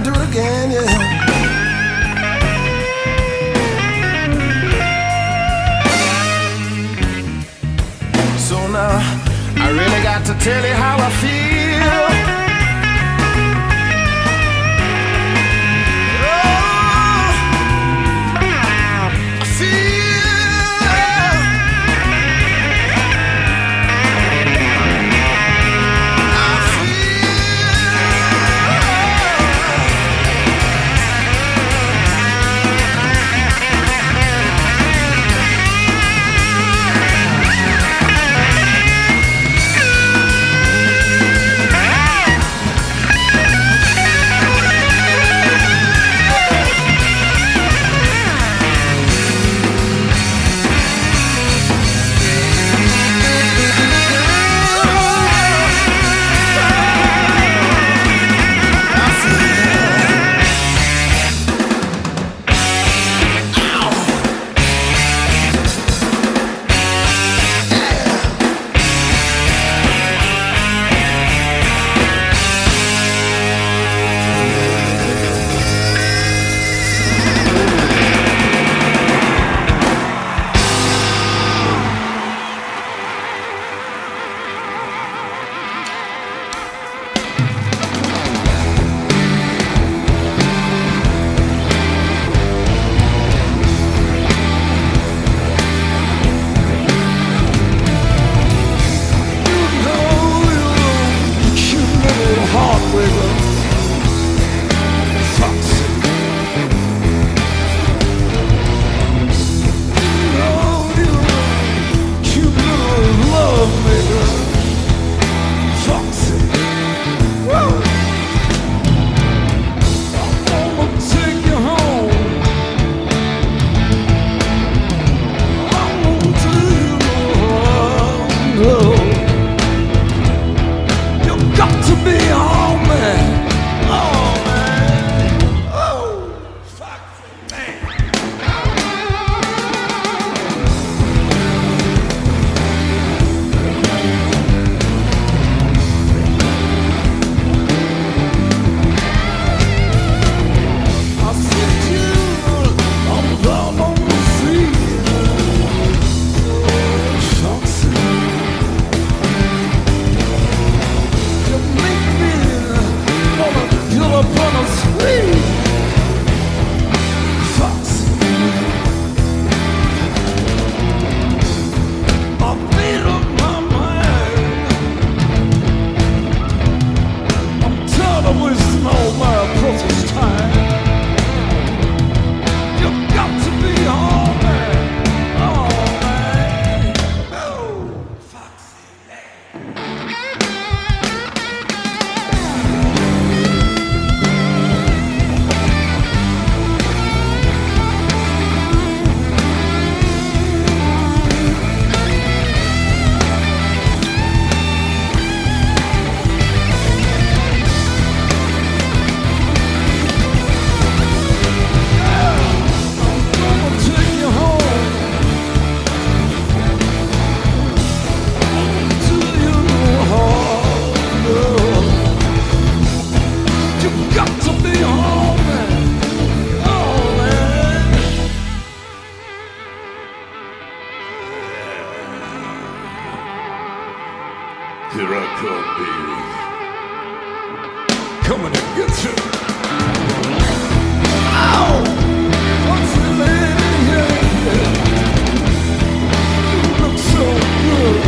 Do it again, yeah. So now I really got to tell you how I feel. Oh, I feel. baby. Foxy. Oh, you cute little love maker. Foxy. Woo! I'm gonna take you home. I'm gonna take you home. You got to be home, man. Oh, man. Oh, Foxy, man. I see you. I'm down on the sea. Foxy. You make me wanna kill upon a spree. Foxy. I made up my mind. I'm tired of wasting all my precious time. You got to be home, man. Oh, man. Oh, Foxy. I'ma take you home to your heart. You got to be home, man. Oh, man. Here I come, baby. Coming to get you. Ow! What's the lady here? You look so good.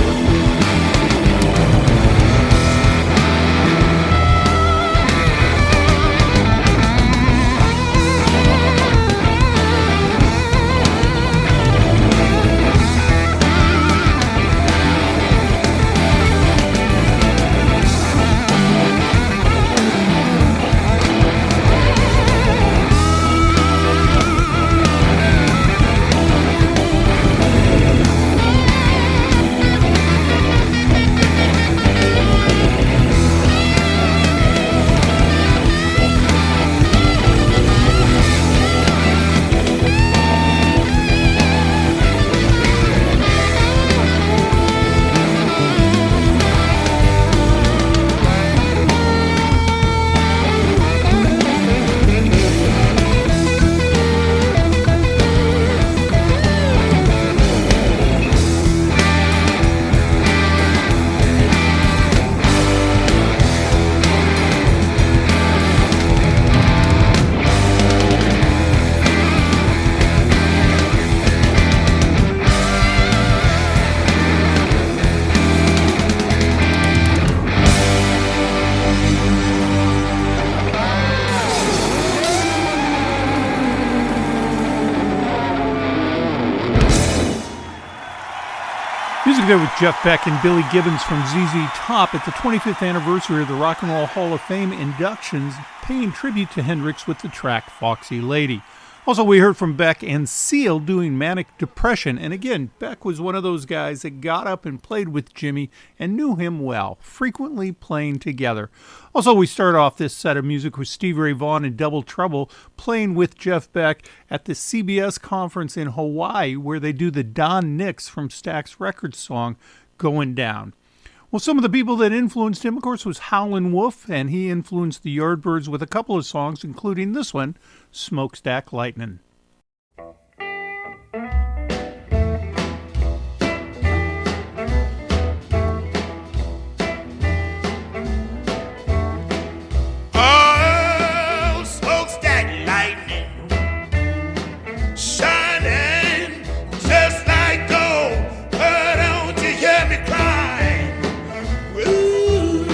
Music there with Jeff Beck and Billy Gibbons from ZZ Top at the 25th anniversary of the Rock and Roll Hall of Fame inductions, paying tribute to Hendrix with the track Foxy Lady. Also, we heard from Beck and Seal doing Manic Depression. And again, Beck was one of those guys that got up and played with Jimi and knew him well, frequently playing together. Also, we start off this set of music with Stevie Ray Vaughan and Double Trouble playing with Jeff Beck at the CBS conference in Hawaii, where they do the Don Nix from Stax Records song, Goin' Down. Well, some of the people that influenced him, of course, was Howlin' Wolf, and he influenced the Yardbirds with a couple of songs, including this one, Smokestack Lightnin'. Oh, smokestack lightning, shining just like gold. Oh, don't you hear me crying? Ooh,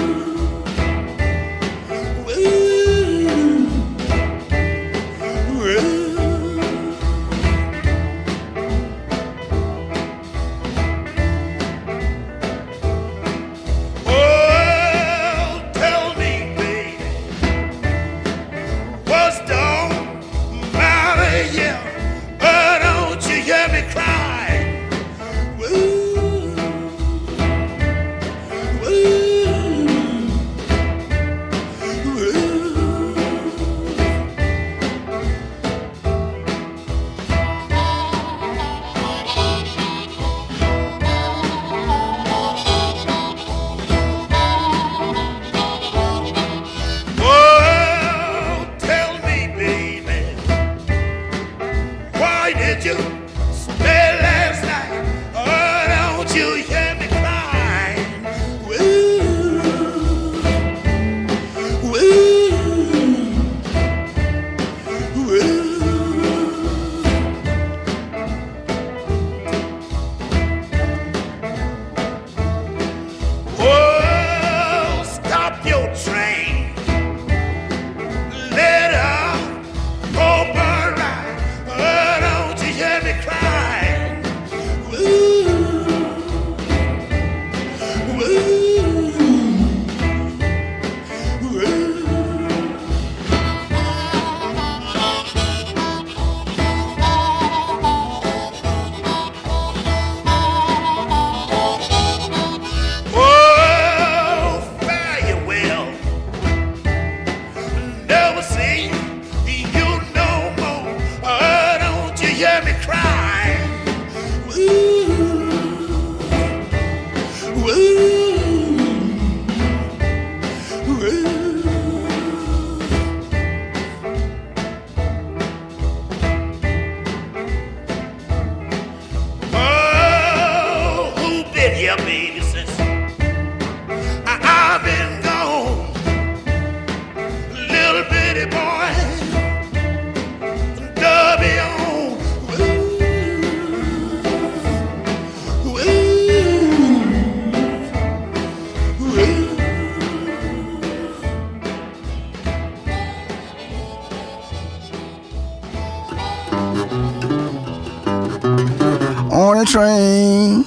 on a train.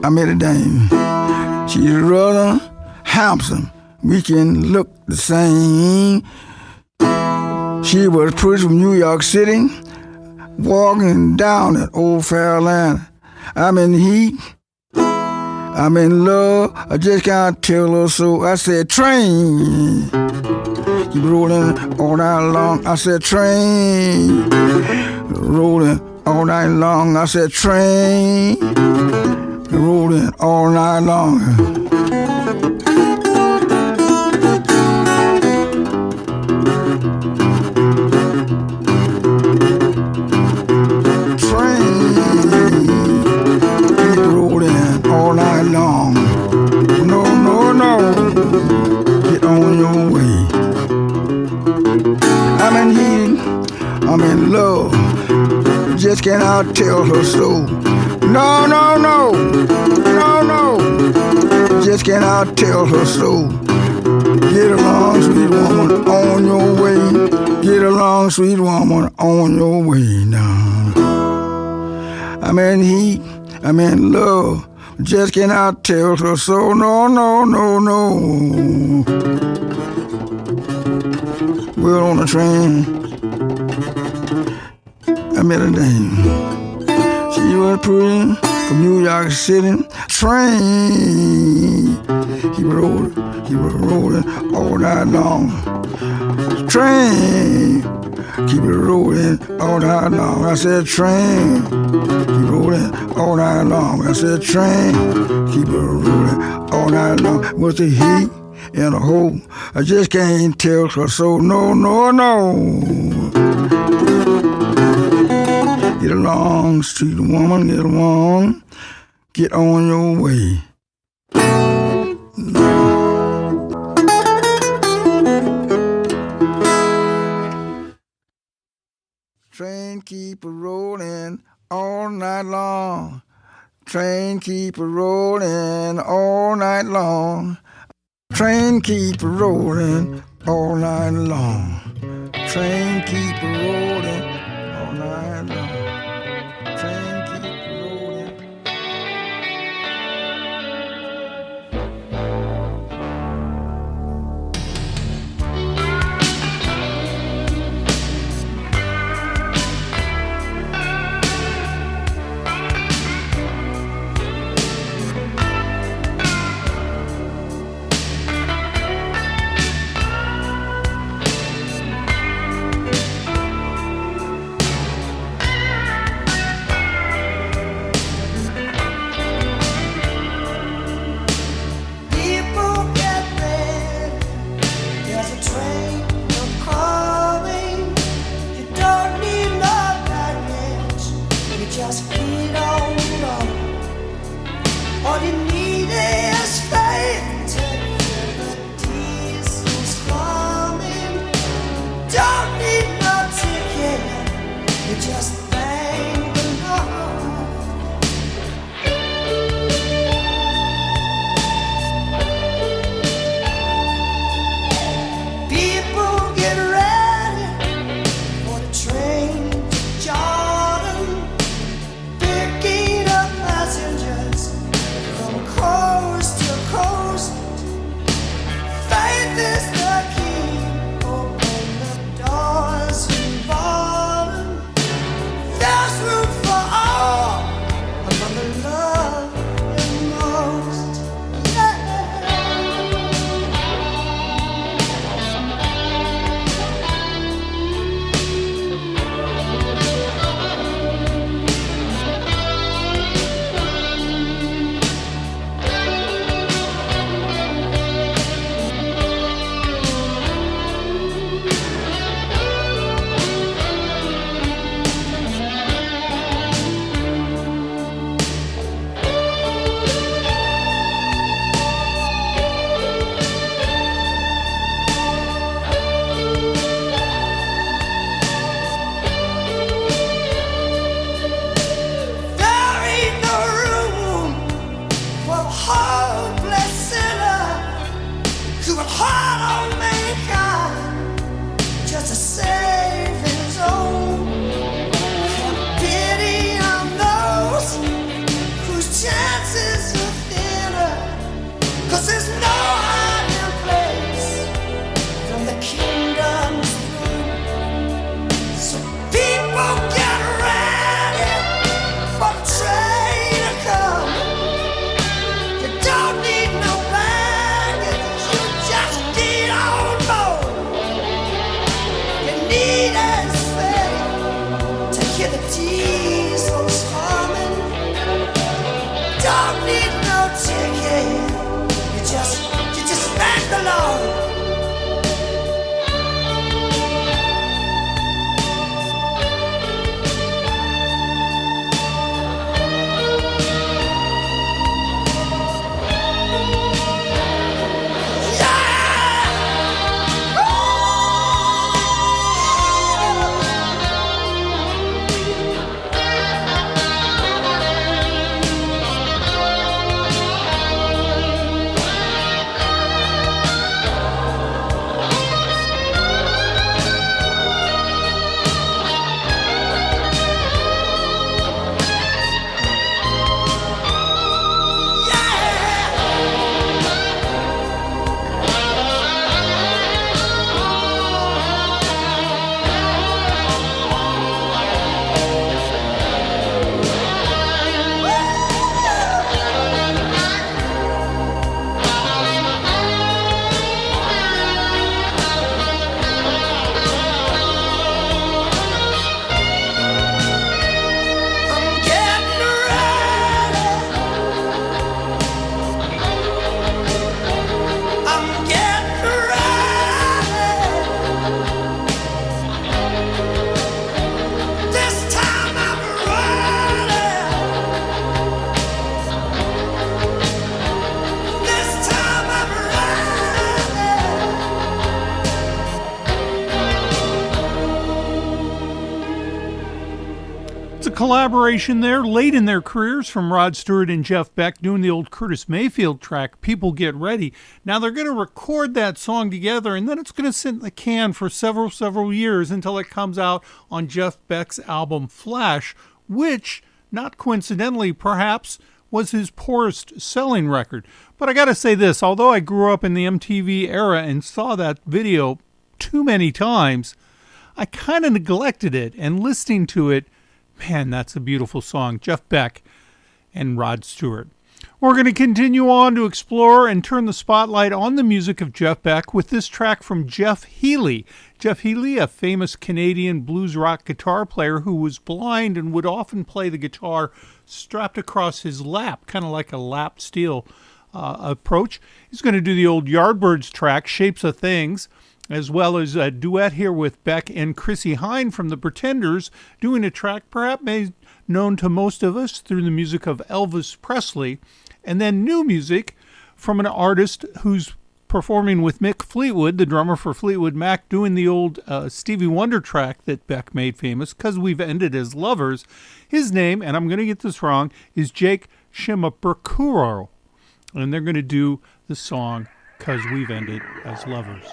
I met a dame. She's rather handsome. We can look the same. She was pretty from New York City, walking down at Old Fairland. I'm in heat. I'm in love. I just can't tell her so. I said, train. Keep rolling all night long. I said, train. Rolling all night long. I said, train. Rolling all night long. All night long. No, no, no. Get on your way. I'm in heat. I'm in love. Just cannot tell her so. No, no, no. No, no. Just cannot tell her so. Get along, sweet woman, on your way. Get along, sweet woman, on your way now. I'm in heat. I'm in love. Just cannot tell her so. No, no, no, no. We're on a train. I met a dame. She was pretty from New York City. Train. He was rolling all night long. Train. Keep it rolling all night long. I said train. Keep rolling all night long. I said train. Keep it rolling all night long. What's the heat in a hole? I just can't tell her so. No, no, no. Get along, street woman, get along. Get on your way. Train keep a rolling all night long. Train keep a rolling all night long. Train keep a rolling all night long. Train keep a rolling all night long. Train keep a rolling. collaboration there late in their careers from Rod Stewart and Jeff Beck doing the old Curtis Mayfield track, People Get Ready. Now they're going to record that song together, and then it's going to sit in the can for several years until it comes out on Jeff Beck's album Flash, which, not coincidentally perhaps, was his poorest selling record. But I got to say this, although I grew up in the MTV era and saw that video too many times, I kind of neglected it, and listening to it, man, that's a beautiful song. Jeff Beck and Rod Stewart. We're going to continue on to explore and turn the spotlight on the music of Jeff Beck with this track from Jeff Healey. Jeff Healey, a famous Canadian blues rock guitar player who was blind and would often play the guitar strapped across his lap, kind of like a lap steel approach. He's going to do the old Yardbirds track, Shapes of Things, as well as a duet here with Beck and Chrissie Hynde from the Pretenders, doing a track perhaps known to most of us through the music of Elvis Presley, and then new music from an artist who's performing with Mick Fleetwood, the drummer for Fleetwood Mac, doing the old Stevie Wonder track that Beck made famous, 'Cause We've Ended as Lovers. His name, and I'm going to get this wrong, is Jake Shimabukuro, and they're going to do the song 'Cause We've Ended as Lovers.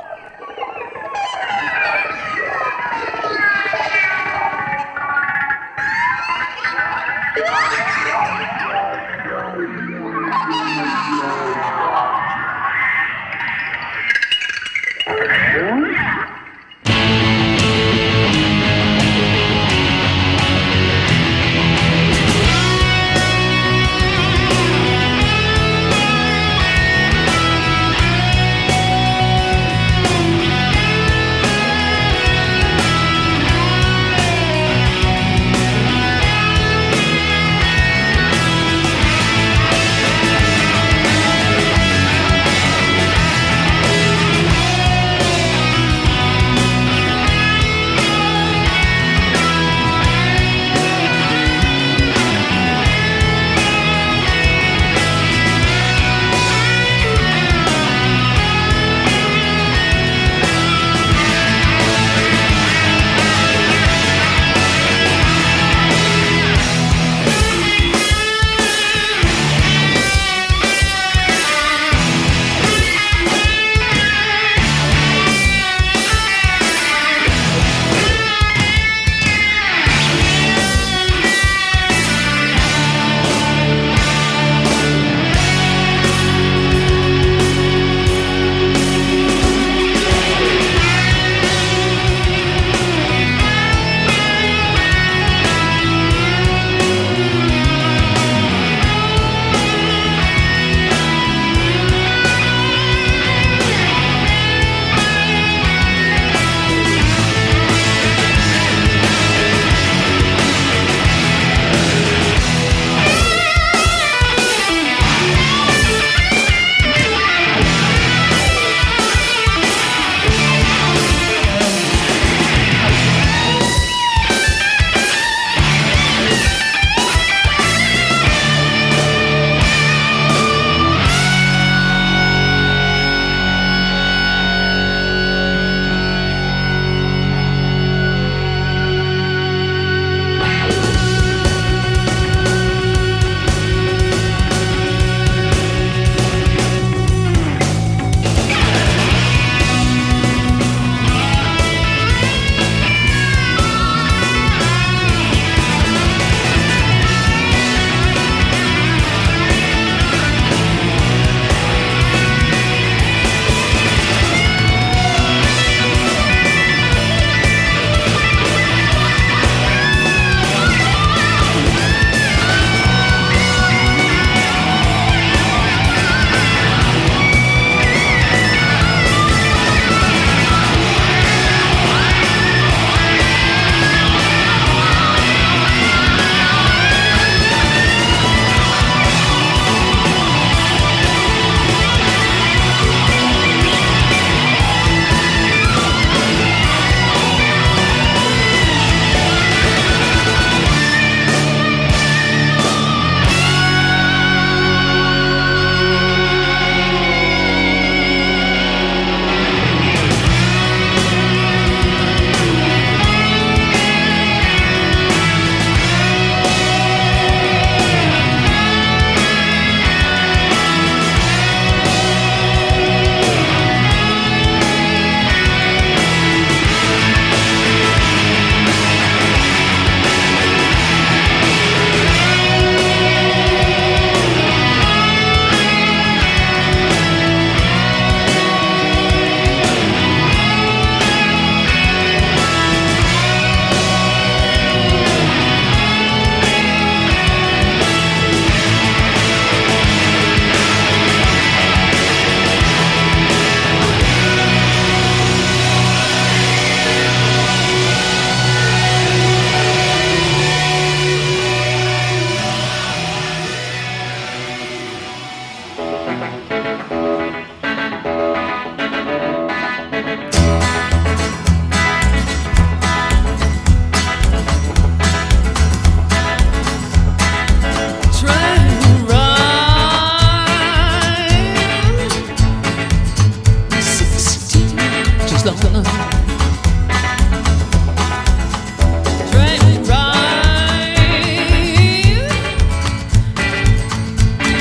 Train ride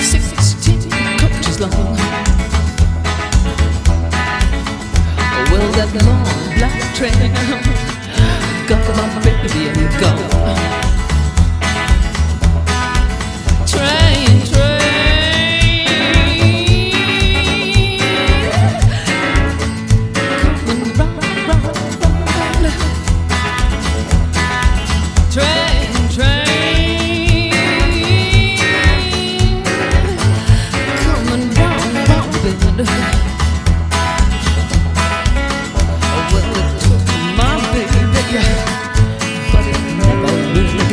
16 coaches long. Well, that long black train got my baby and go. Train, coming round, round, round. Train, coming round, round the bend. Well, it took my baby, but it never really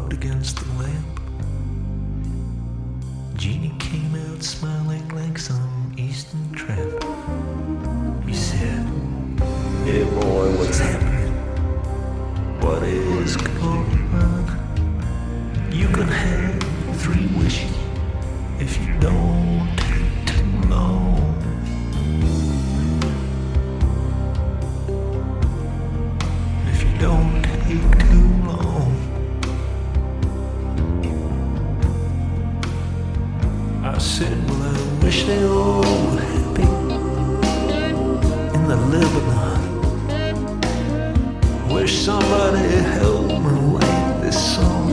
rubbed against the lamp. Jeannie came out smiling like some eastern tramp. He said, "Hey boy, what's happening? What is going on? You can have 3 wishes if you don't take too long." If you don't take too long. I said, well, I wish they all were happy in the Lebanon. Wish somebody helped me write this song.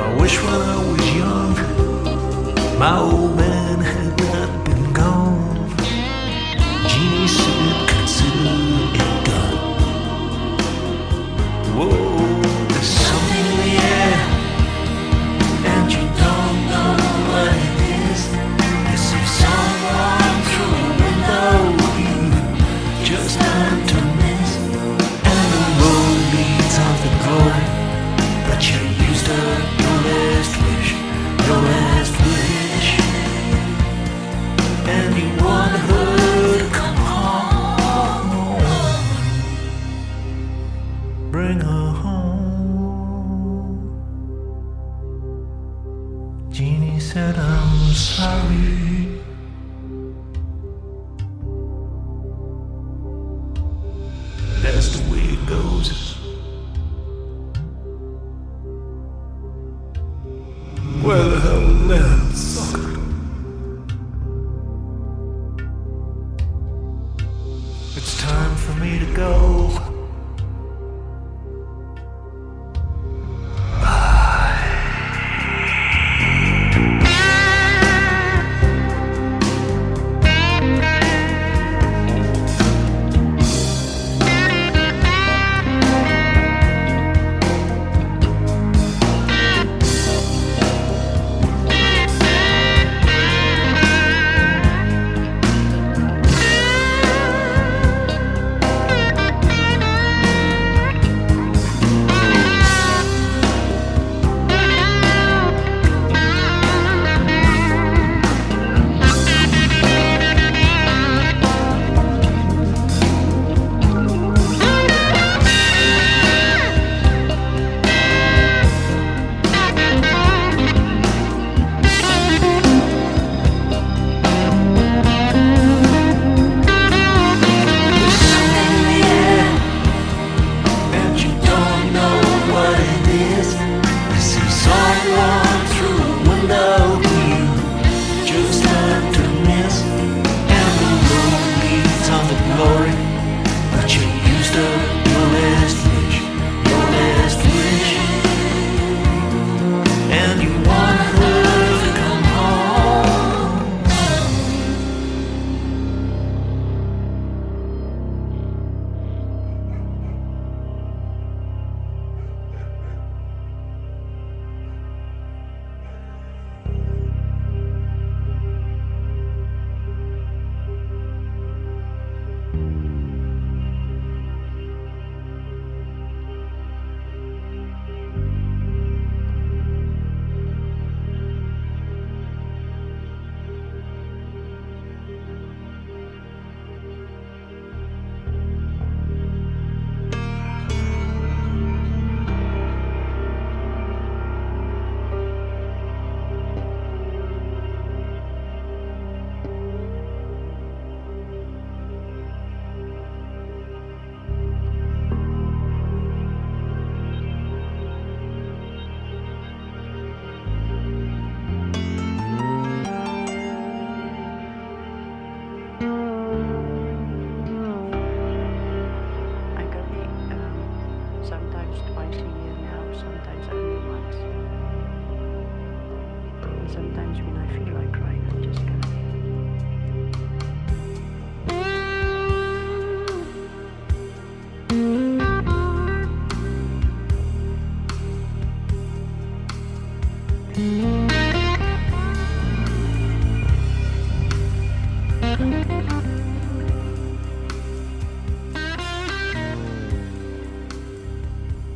I wish when I was young, my old man had not been gone. Jeannie said, consider it done. Whoa, there's something in the air, and you don't know what it is. There's some someone through a window you just time to miss. And the road leads on to glory, but you used up your last wish, your last wish. And you want her to come home. Bring her home. Jeannie said, I'm sorry. That's the way it goes. Where the hell is that sucker? It's time for me to go.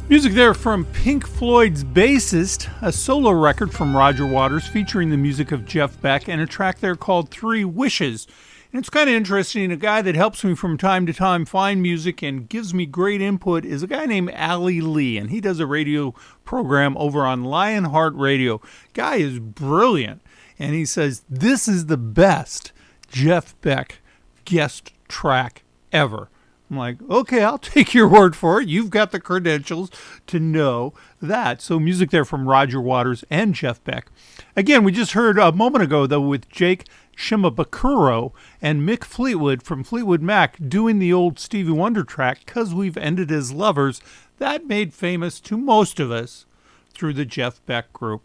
Music there from Pink Floyd's Bassist, a solo record from Roger Waters featuring the music of Jeff Beck, and a track there called 3 Wishes. And it's kind of interesting, a guy that helps me from time to time find music and gives me great input is a guy named Ali Lee, and he does a radio program over on Lionheart Radio. Guy is brilliant, and he says, this is the best Jeff Beck guest track ever. I'm like, okay, I'll take your word for it. You've got the credentials to know that. So music there from Roger Waters and Jeff Beck. Again, we just heard a moment ago, though, with Jake Shimabukuro and Mick Fleetwood from Fleetwood Mac doing the old Stevie Wonder track, 'Cause We've Ended as Lovers. That made famous to most of us through the Jeff Beck group.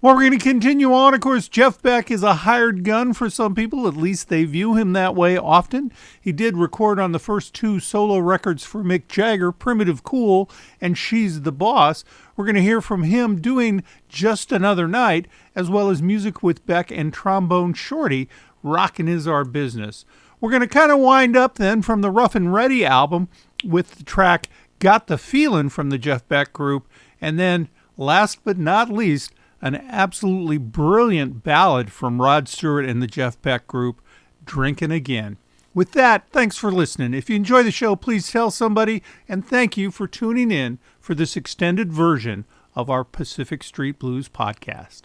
Well, we're going to continue on. Of course, Jeff Beck is a hired gun for some people. At least they view him that way often. He did record on the first 2 solo records for Mick Jagger, Primitive Cool and She's the Boss. We're going to hear from him doing Just Another Night, as well as music with Beck and Trombone Shorty, Rockin' Is Our Business. We're going to kind of wind up then from the Rough and Ready album with the track Got the Feelin' from the Jeff Beck group. And then, last but not least, an absolutely brilliant ballad from Rod Stewart and the Jeff Beck group, Drinkin' Again. With that, thanks for listening. If you enjoy the show, please tell somebody, and thank you for tuning in for this extended version of our Pacific Street Blues podcast.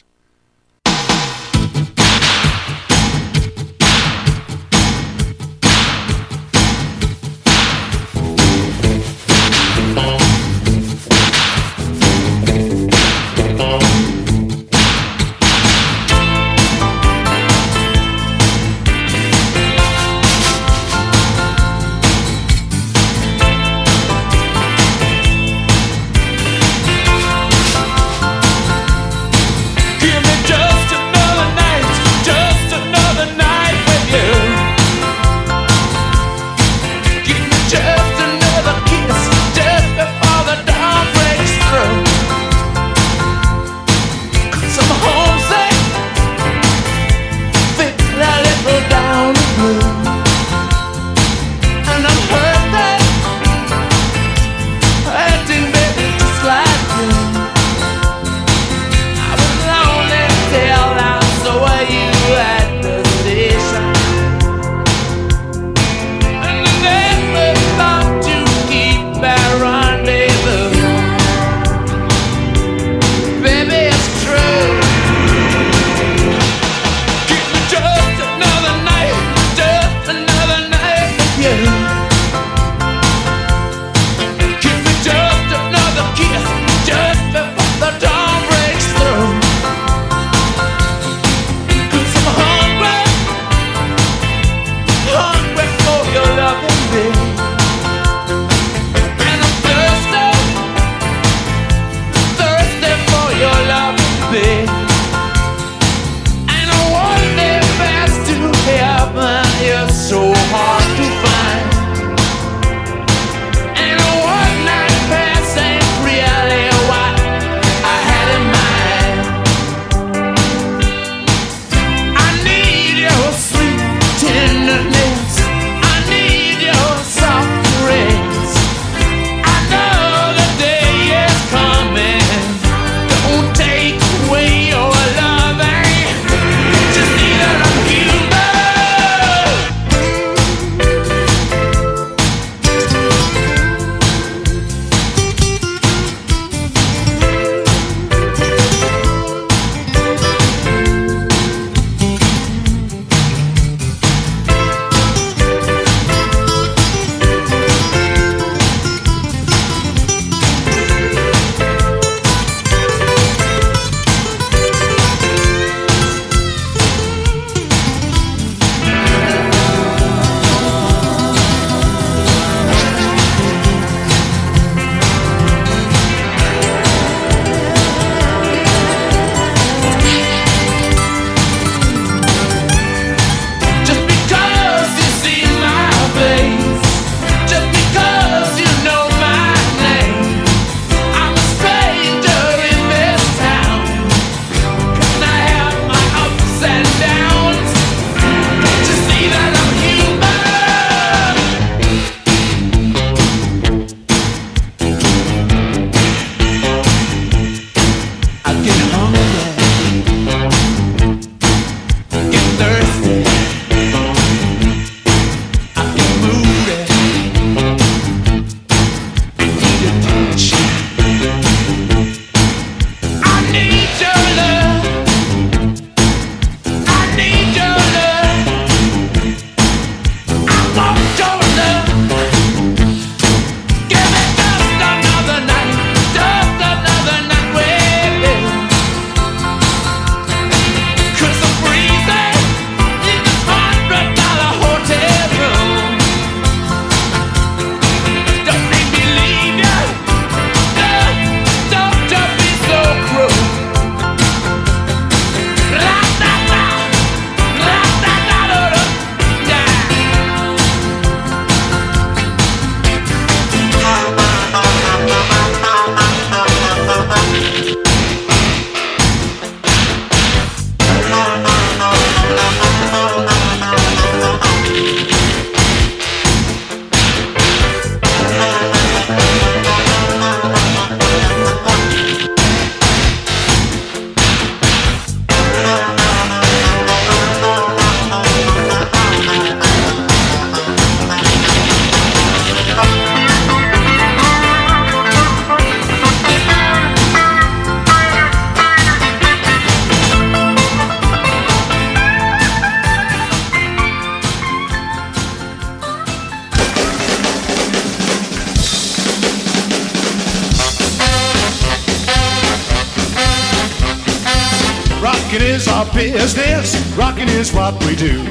Rocking is our business, rocking is what we do.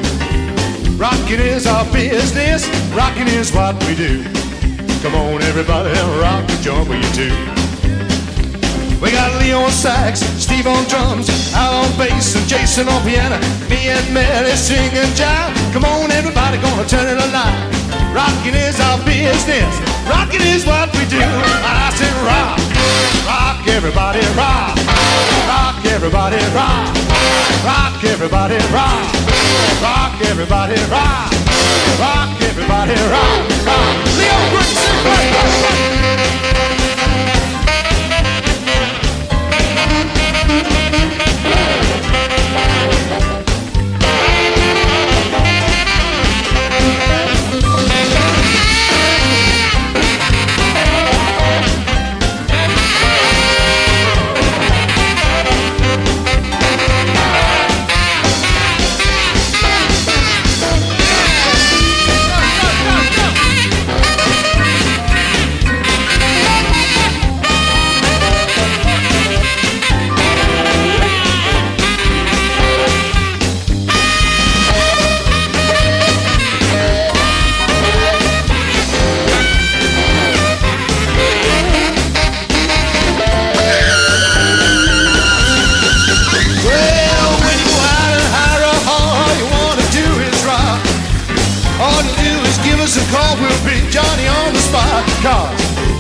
Rocking is our business, rocking is what we do. Come on everybody, rock the joint with you too. We got Leo on sax, Steve on drums, Al on bass, and Jason on piano. Me and Mary sing and jive. Come on everybody, gonna turn it alive. Rocking is our business, rocking is what we do. I said rock, rock everybody rock. Rock everybody rock. Rock everybody rock. Rock everybody rock. Rock everybody rock. Rock. Leo, good sing,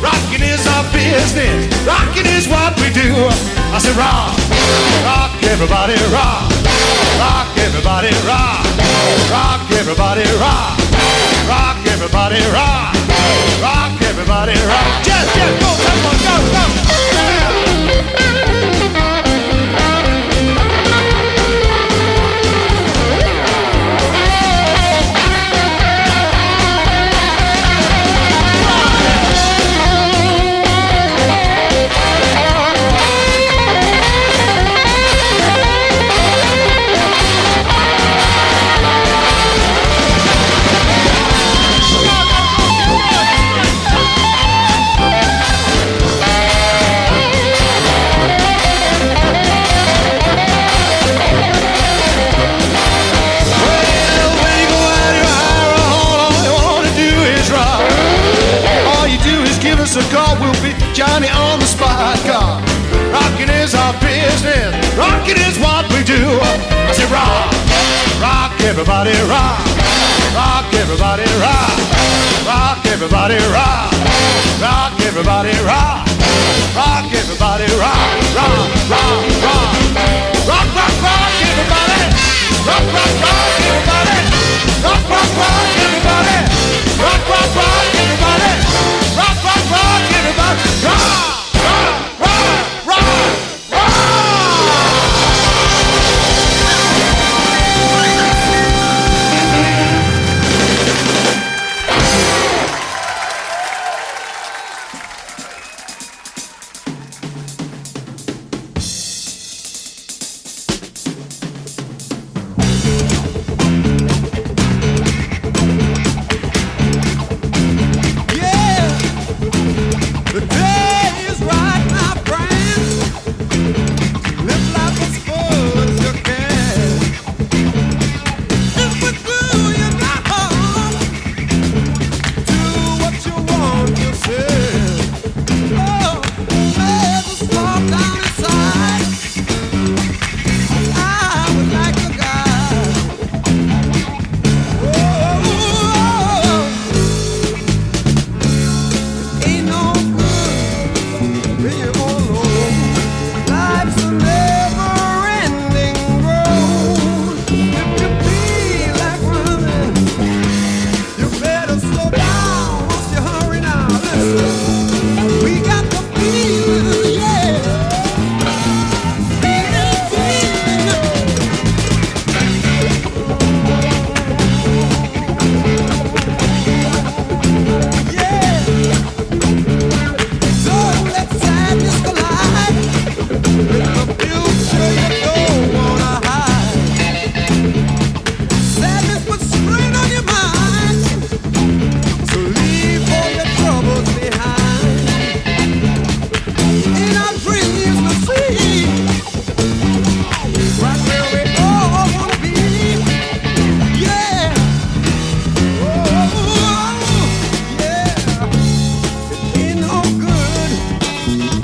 rocking is our business, rocking is what we do. I said rock, rock everybody rock. Rock everybody rock. Rock everybody rock. Rock everybody rock. Rock everybody rock. Just go, come on, go, go. A call will be Johnny on the spot. Car. Rocking is our business, rocking is what we do. I say rock, rock everybody rock. Rock everybody rock. Rock everybody rock. Rock everybody rock. Rock everybody rock. Rock, rock, rock. Rock, rock, rock everybody. Rock, rock, rock everybody. Rock, rock, rock everybody. Rock, rock, rock everybody. Rock, rock, rock, everybody. Rock, rock, rock, rock, rock.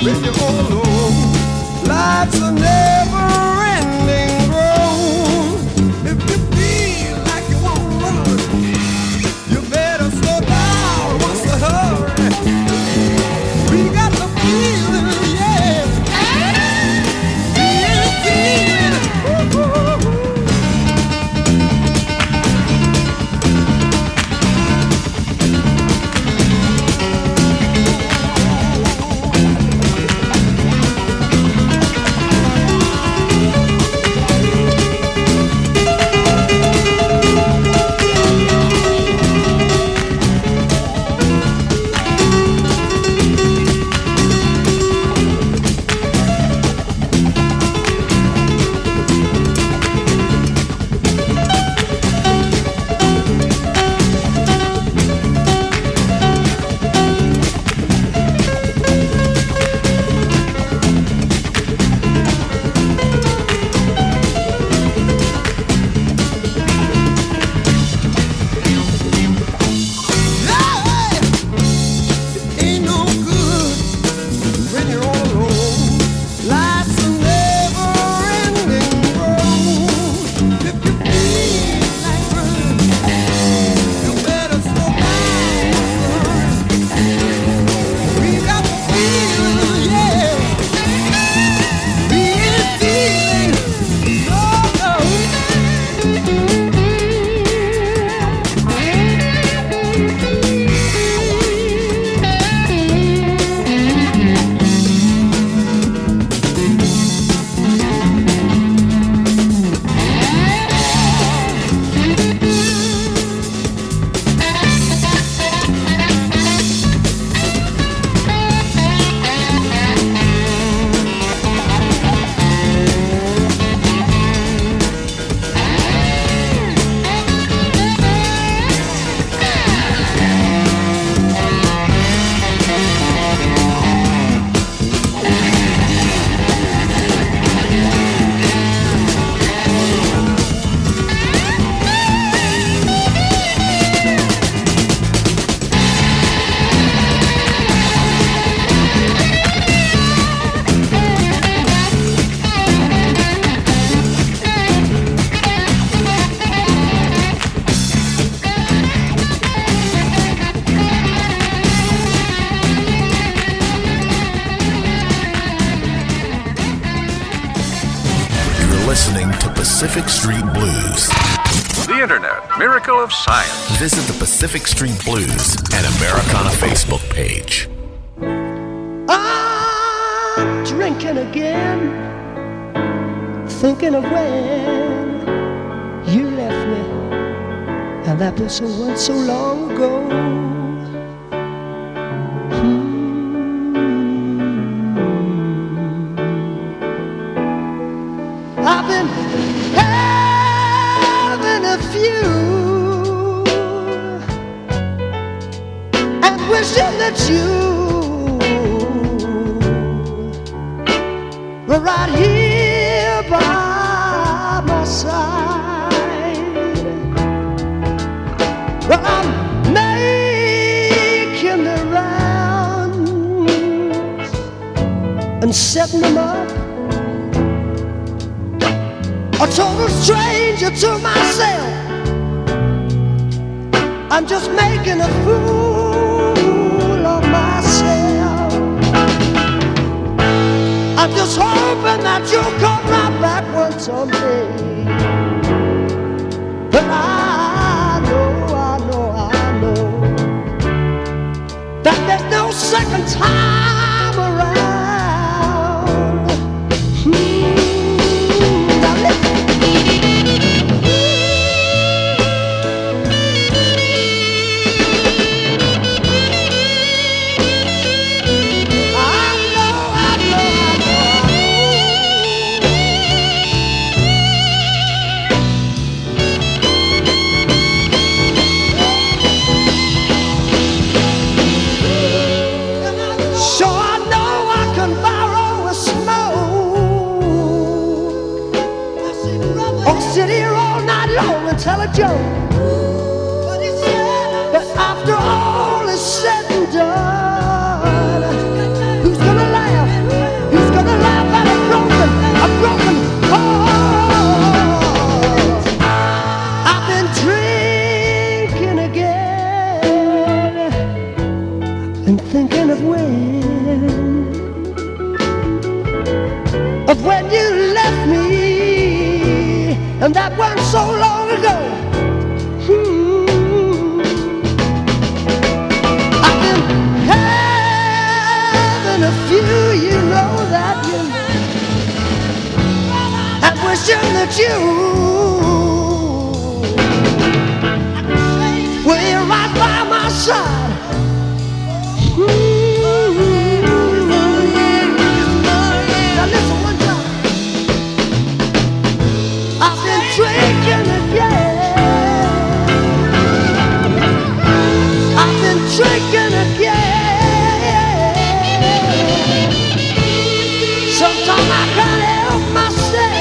when you're all alone. Life's a never-ending road. If you feel like you won't run, you better slow down. What's the hurry? We got the feeling, yeah. Feeling. Woo-hoo-hoo. Pacific Street Blues. The Internet, miracle of science. Visit the Pacific Street Blues and Americana Facebook page. I'm drinking again, thinking of when you left me, and that was so long ago. I've been having a few and wishing that you were right here by my side. Well, I'm making the rounds and setting them up. A total stranger to myself. I'm just making a fool of myself. I'm just hoping that you'll come right back one someday. But I know that there's no second time around. Tell a joke, but after all is said and done, who's gonna laugh? of when you left me, and that wasn't so long ago. I've been having a few, you know that, you know, and wishing that you were here right by my side. Now listen one time. I've been drinking again. I've been drinking again. Sometimes I can't help myself.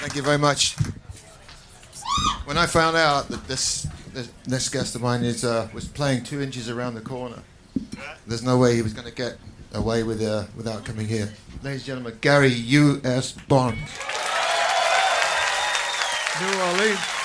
Thank you very much. When I found out that this next guest of mine was playing 2 inches around the corner, there's no way he was going to get away with without coming here. Ladies and gentlemen, Gary U.S. Bond. New Orleans.